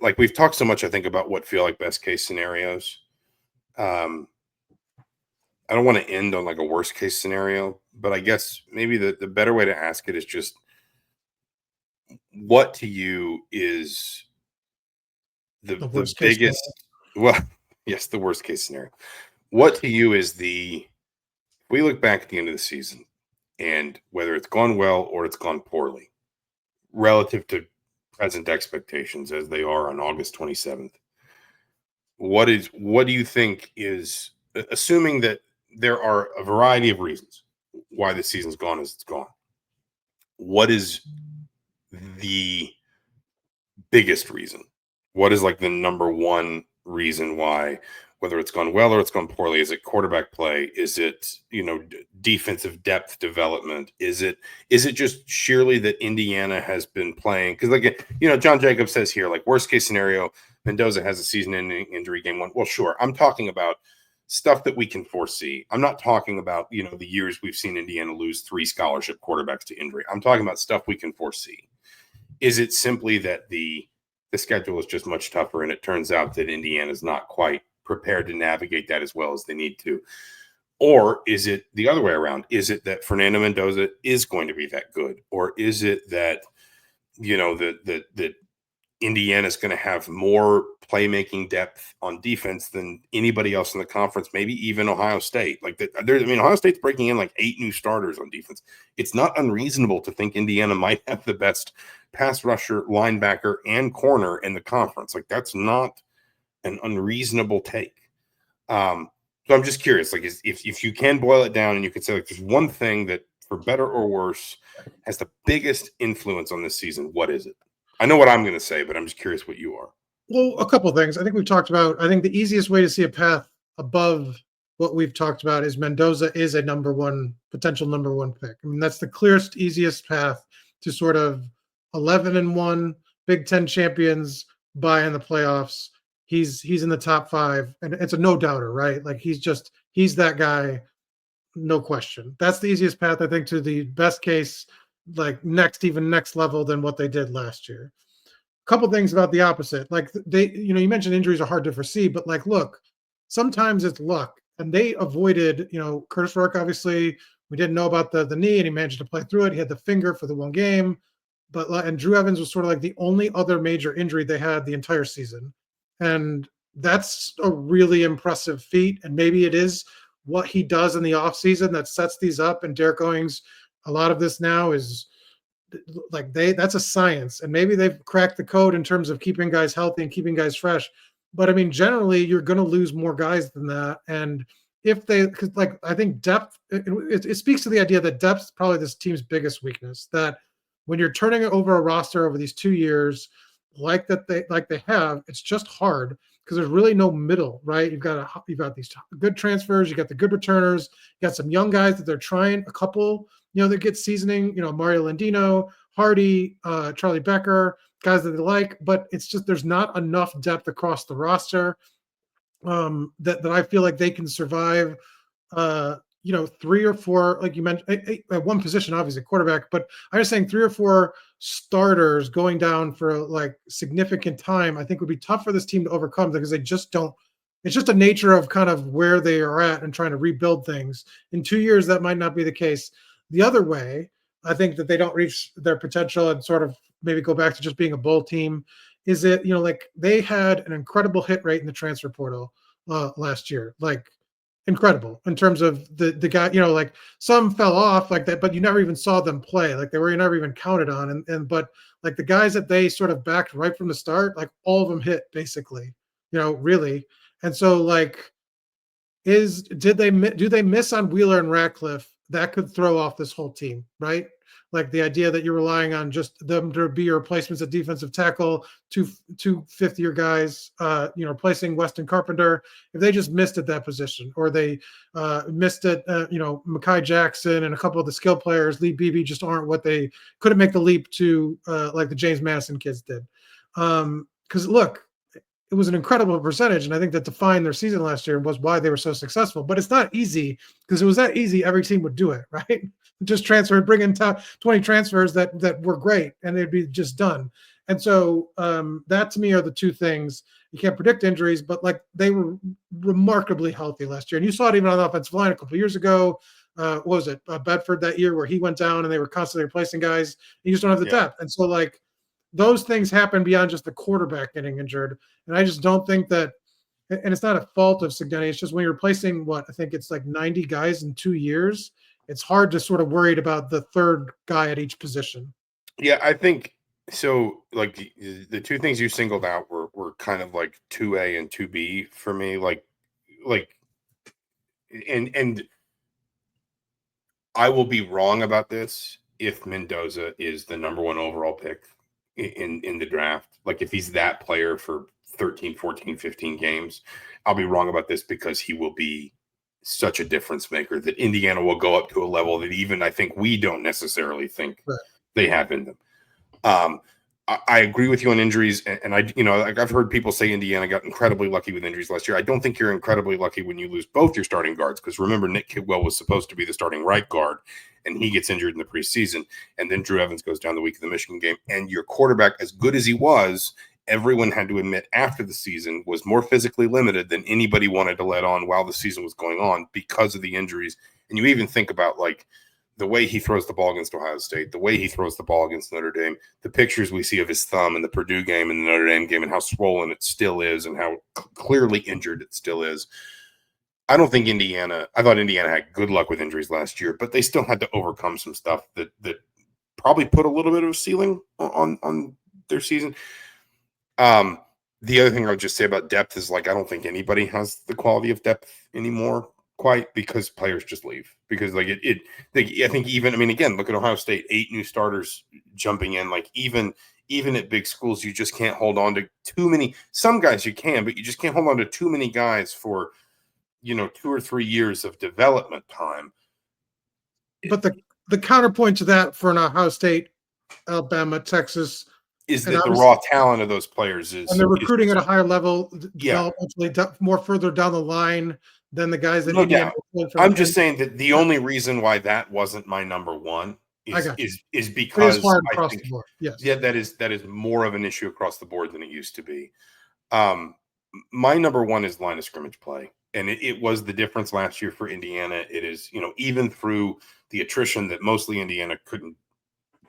like we've talked so much, I think, about what feel like best case scenarios. I don't want to end on like a worst case scenario, but I guess maybe the better way to ask it is just, what to you is the biggest, well, yes, the worst case scenario. What to you is we look back at the end of the season, and whether it's gone well or it's gone poorly relative to present expectations as they are on August 27th, what do you think is, assuming that there are a variety of reasons why the season's gone as it's gone, what is the biggest reason? What is like the number one reason why, whether it's gone well or it's gone poorly? Is it quarterback play? Is it, defensive depth development? Is it just sheerly that Indiana has been playing? Because, like, John Jacobs says here, like, worst case scenario, Mendoza has a season-ending injury game one. Well, sure. I'm talking about stuff that we can foresee. I'm not talking about, the years we've seen Indiana lose 3 scholarship quarterbacks to injury. I'm talking about stuff we can foresee. Is it simply that the schedule is just much tougher, and it turns out that Indiana's not quite prepared to navigate that as well as they need to? Or is it the other way around? Is it that Fernando Mendoza is going to be that good? Or is it that, that Indiana's going to have more playmaking depth on defense than anybody else in the conference, maybe even Ohio State? Like, Ohio State's breaking in like 8 new starters on defense. It's not unreasonable to think Indiana might have the best pass rusher, linebacker, and corner in the conference. Like, that's not an unreasonable take. So I'm just curious, like, if you can boil it down and you could say, like, there's one thing that, for better or worse, has the biggest influence on this season, what is it? I know what I'm going to say, but I'm just curious what you are. Well, a couple of things. I think we've talked about, I think the easiest way to see a path above what we've talked about is Mendoza is a potential number one pick. I mean, that's the clearest, easiest path to sort of 11-1 Big Ten champions, bye in the playoffs. He's in the top 5, and it's a no doubter, right? Like, he's that guy, no question. That's the easiest path, I think, to the best case, like next level than what they did last year. A couple things about the opposite. Like, you mentioned injuries are hard to foresee, but, like, look, sometimes it's luck. And they avoided, Curtis Rourke, obviously, we didn't know about the knee, and he managed to play through it. He had the finger for the one game. And Drew Evans was sort of like the only other major injury they had the entire season. And that's a really impressive feat. And maybe it is what he does in the offseason that sets these up. And Derek Owings, a lot of this now is like that's a science. And maybe they've cracked the code in terms of keeping guys healthy and keeping guys fresh. But I mean, generally, you're going to lose more guys than that. And because, like, I think depth, it speaks to the idea that depth is probably this team's biggest weakness. That when you're turning over a roster over these 2 years, like they have, it's just hard because there's really no middle, right? You've got these good transfers, you got the good returners, you got some young guys that they're trying, a couple, that get seasoning, Mario Landino, Hardy, Charlie Becker, guys that they like, but it's just there's not enough depth across the roster that I feel like they can survive 3 or 4, like you mentioned, at one position, obviously quarterback, but I was saying 3 or 4 starters going down for like significant time, I think would be tough for this team to overcome because they just don't. It's just a nature of kind of where they are at and trying to rebuild things. In 2 years, that might not be the case. The other way, I think that they don't reach their potential and sort of maybe go back to just being a bowl team is that, like, they had an incredible hit rate in the transfer portal last year, like incredible in terms of the guy, like some fell off like that, but you never even saw them play. Like they were never even counted on. But like the guys that they sort of backed right from the start, like all of them hit basically, really. And so like, do they miss on Wheeler and Ratcliffe? That could throw off this whole team, right? like the idea that you're relying on just them to be your replacements at defensive tackle, two fifth-year guys, replacing Weston Carpenter. If they just missed at that position, or they missed it, Mekhi Jackson and a couple of the skill players, Lee Beebe, just aren't what they couldn't make the leap to like the James Madison kids did. Because look, it was an incredible percentage, and I think that defined their season last year was why they were so successful. But it's not easy, because it was that easy, every team would do it, right? Just transfer, bring in 20 transfers that were great, and they'd be just done. And so that to me are the two things. You can't predict injuries, but like they were remarkably healthy last year, and you saw it even on the offensive line a couple of years ago. What was it, Bedford that year, where he went down and they were constantly replacing guys? You just don't have the depth, and so like those things happen beyond just the quarterback getting injured. And I just don't think that, and it's not a fault of Cignetti, it's just when you're replacing I think it's like 90 guys in 2 years, it's hard to sort of worried about the third guy at each position. Yeah, I think so. Like the two things you singled out were kind of like 2A and 2B for me. And I will be wrong about this if Mendoza is the number 1 overall pick in the draft. Like if he's that player for 13, 14, 15 games, I'll be wrong about this, because he will be such a difference maker that Indiana will go up to a level that even I think we don't necessarily think they have in them. I agree with you on injuries, and I've heard people say Indiana got incredibly lucky with injuries last year. I don't think you're incredibly lucky when you lose both your starting guards, because remember, Nick Kidwell was supposed to be the starting right guard, and he gets injured in the preseason, and then Drew Evans goes down the week of the Michigan game, and your quarterback, as good as he was, everyone had to admit after the season, was more physically limited than anybody wanted to let on while the season was going on because of the injuries. And you even think about like the way he throws the ball against Ohio State, the way he throws the ball against Notre Dame, the pictures we see of his thumb in the Purdue game and the Notre Dame game, and how swollen it still is and how clearly injured it still is. I thought Indiana had good luck with injuries last year, but they still had to overcome some stuff that probably put a little bit of a ceiling on their season. The other thing I would just say about depth is, like, I don't think anybody has the quality of depth anymore, quite, because players just leave. Because I think even, I mean, again, look at Ohio State, 8 new starters jumping in. Like even at big schools, you just can't hold on to too many. Some guys you can, but you just can't hold on to too many guys for 2 or 3 years of development time. But the counterpoint to that for an Ohio State, Alabama, Texas, is that the raw talent of those players is, and they're recruiting at a higher level, more further down the line than the guys that no doubt. I'm just saying that the only reason why that wasn't my number 1 is because I think that is more of an issue across the board than it used to be. My number 1 is line of scrimmage play, and it was the difference last year for Indiana. It is, even through the attrition that mostly Indiana couldn't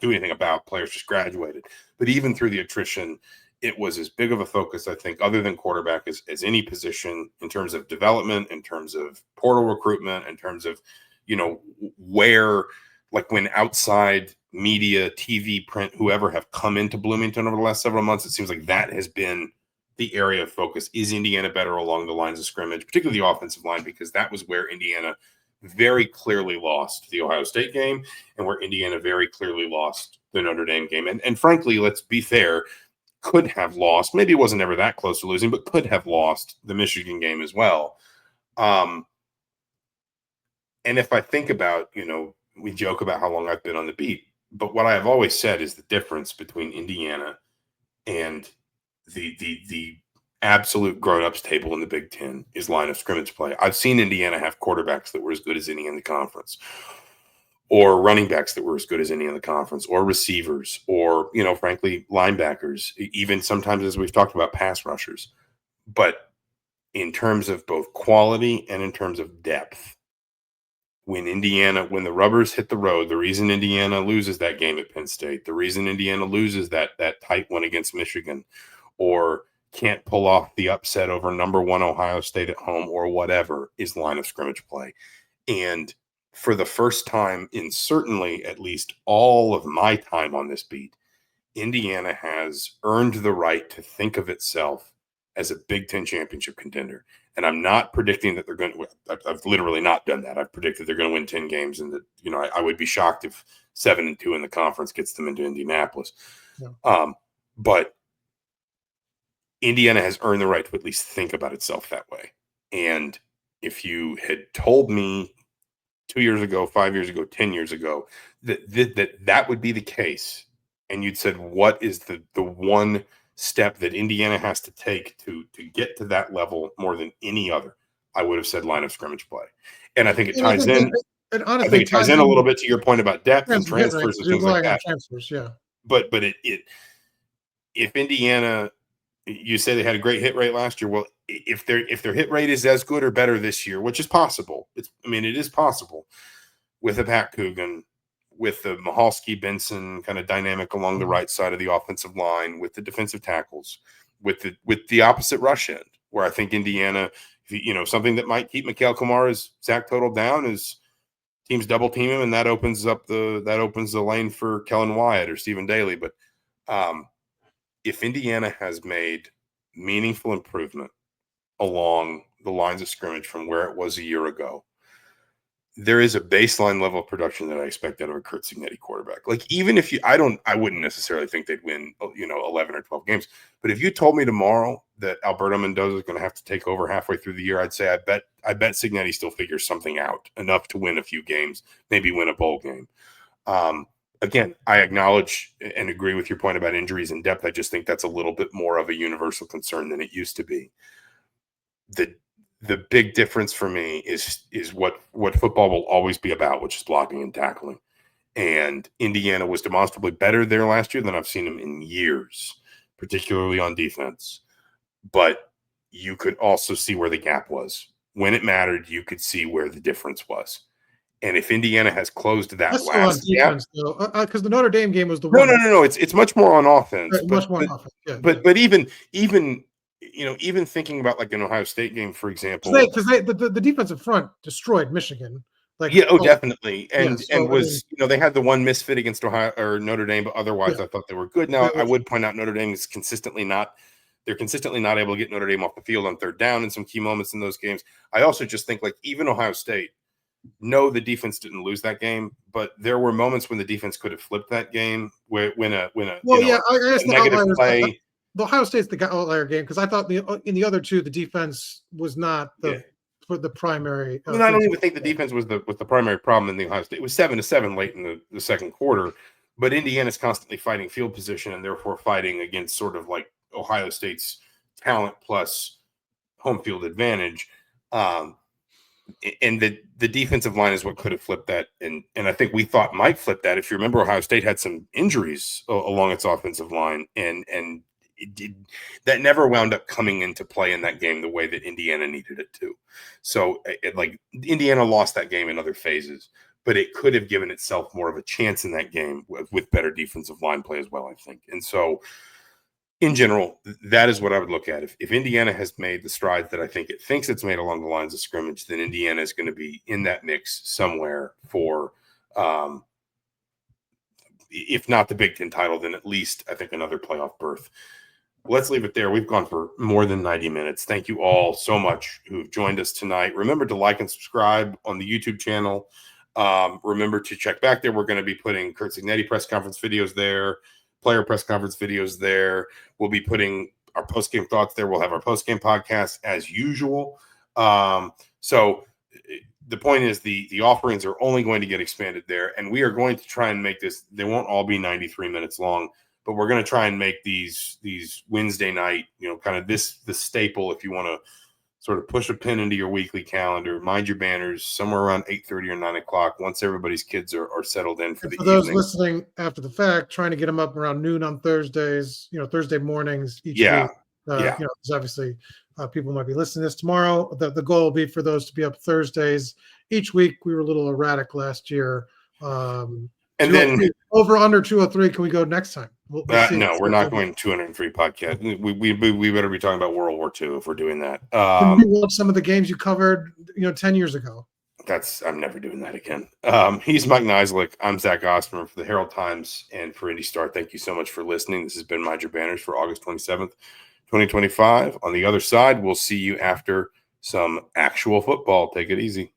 do anything about, players just graduated, but even through the attrition, it was as big of a focus, I think, other than quarterback, as any position, in terms of development, in terms of portal recruitment, in terms of, where, like, when outside media, TV, print, whoever have come into Bloomington over the last several months, it seems like that has been the area of focus. Is Indiana better along the lines of scrimmage, particularly the offensive line? Because that was where Indiana very clearly lost the Ohio State game, and where Indiana very clearly lost the Notre Dame game. And frankly, let's be fair, could have lost. Maybe it wasn't ever that close to losing, but could have lost the Michigan game as well. And if I think about, we joke about how long I've been on the beat, but what I have always said is the difference between Indiana and the absolute grown-ups table in the Big Ten is line of scrimmage play. I've seen Indiana have quarterbacks that were as good as any in the conference, or running backs that were as good as any in the conference, or receivers, or, frankly, linebackers, even sometimes, as we've talked about, pass rushers. But in terms of both quality and in terms of depth, when the rubbers hit the road, the reason Indiana loses that game at Penn State, the reason Indiana loses that tight one against Michigan, or can't pull off the upset over number 1 Ohio State at home, or whatever, is line of scrimmage play. And for the first time in certainly at least all of my time on this beat, Indiana has earned the right to think of itself as a Big Ten championship contender. And I'm not predicting that they're going to. I've literally not done that. I've predicted they're going to win 10 games, and that I would be shocked if 7-2 in the conference gets them into Indianapolis. Yeah. But Indiana has earned the right to at least think about itself that way. And if you had told me 2 years ago, 5 years ago, 10 years ago that would be the case, and you'd said, what is the one step that Indiana has to take to get to that level more than any other, I would have said line of scrimmage play. And I think it ties in. And honestly, I think it ties in a little bit to your point about depth and transfers and things like that. Transfers, yeah. But if Indiana, you say they had a great hit rate last year. Well, if their hit rate is as good or better this year, which is possible, it is possible with a Pat Coogan, with the Mahalski-Benson kind of dynamic along the right side of the offensive line, with the defensive tackles, with the opposite rush end, where I think Indiana, something that might keep Mikhail Kamara's sack total down is teams double team him, and that opens the lane for Kellen Wyatt or Stephen Daly. But if Indiana has made meaningful improvement along the lines of scrimmage from where it was a year ago, there is a baseline level of production that I expect out of a Curt Cignetti quarterback. Like, even if I wouldn't necessarily think they'd win, 11 or 12 games. But if you told me tomorrow that Alberto Mendoza is going to have to take over halfway through the year, I'd say I bet Cignetti still figures something out enough to win a few games, maybe win a bowl game. Again, I acknowledge and agree with your point about injuries and depth. I just think that's a little bit more of a universal concern than it used to be. The big difference for me is what football will always be about, which is blocking and tackling. And Indiana was demonstrably better there last year than I've seen them in years, particularly on defense. But you could also see where the gap was. When it mattered, you could see where the difference was. And if Indiana has closed that last gap, because the Notre Dame game was the no, it's much more on offense. Right, much more on offense. Yeah, but even thinking about like an Ohio State game, for example, because the defensive front destroyed Michigan. Definitely, and they had the one misfit against Ohio or Notre Dame, but otherwise I thought they were good. Now I would point out Notre Dame is consistently not able to get Notre Dame off the field on third down in some key moments in those games. I also just think, like, even Ohio State. No, the defense didn't lose that game, but there were moments when the defense could have flipped that game. When a negative play. The Ohio State's the outlier game, because I thought in the other two the defense was not the primary. I don't even think the defense was the primary problem in the Ohio State. It was 7-7 late in the second quarter, but Indiana's constantly fighting field position and therefore fighting against sort of like Ohio State's talent plus home field advantage. And the defensive line is what could have flipped that, and I think we thought might flip that. If you remember, Ohio State had some injuries along its offensive line, and that never wound up coming into play in that game the way that Indiana needed it to. So, Indiana lost that game in other phases, but it could have given itself more of a chance in that game with better defensive line play as well, I think. And so, in general, that is what I would look at. If Indiana has made the strides that I think it thinks it's made along the lines of scrimmage, then Indiana is going to be in that mix somewhere for, if not the Big Ten title, then at least I think another playoff berth. Let's leave it there. We've gone for more than 90 minutes. Thank you all so much who've joined us tonight. Remember to like and subscribe on the YouTube channel. Remember to check back there. We're going to be putting Curt Cignetti press conference videos there. Player press conference videos there. We'll be putting our post-game thoughts there. We'll have our post-game podcast as usual. So the point is the offerings are only going to get expanded there, and we are going to try and make this. They won't all be 93 minutes long, but we're going to try and make these Wednesday night, kind of the staple. If you want to sort of push a pin into your weekly calendar, mind your banners somewhere around 8:30 or 9 o'clock once everybody's kids are settled in for the evening. For those listening after the fact, trying to get them up around noon on Thursdays, Thursday mornings each week. Because obviously people might be listening to this tomorrow. The goal will be for those to be up Thursdays each week. We were a little erratic last year. And then over under 203. Can we go next time? We'll no, we're not going 203 podcast. We better be talking about World War II if we're doing that. Can we watch some of the games you covered, 10 years ago? I'm never doing that again. He's Mike Niziolek. I'm Zach Osterman for the Herald Times and for Indy Star. Thank you so much for listening. This has been Mind Your Banners for August 27th, 2025. On the other side, we'll see you after some actual football. Take it easy.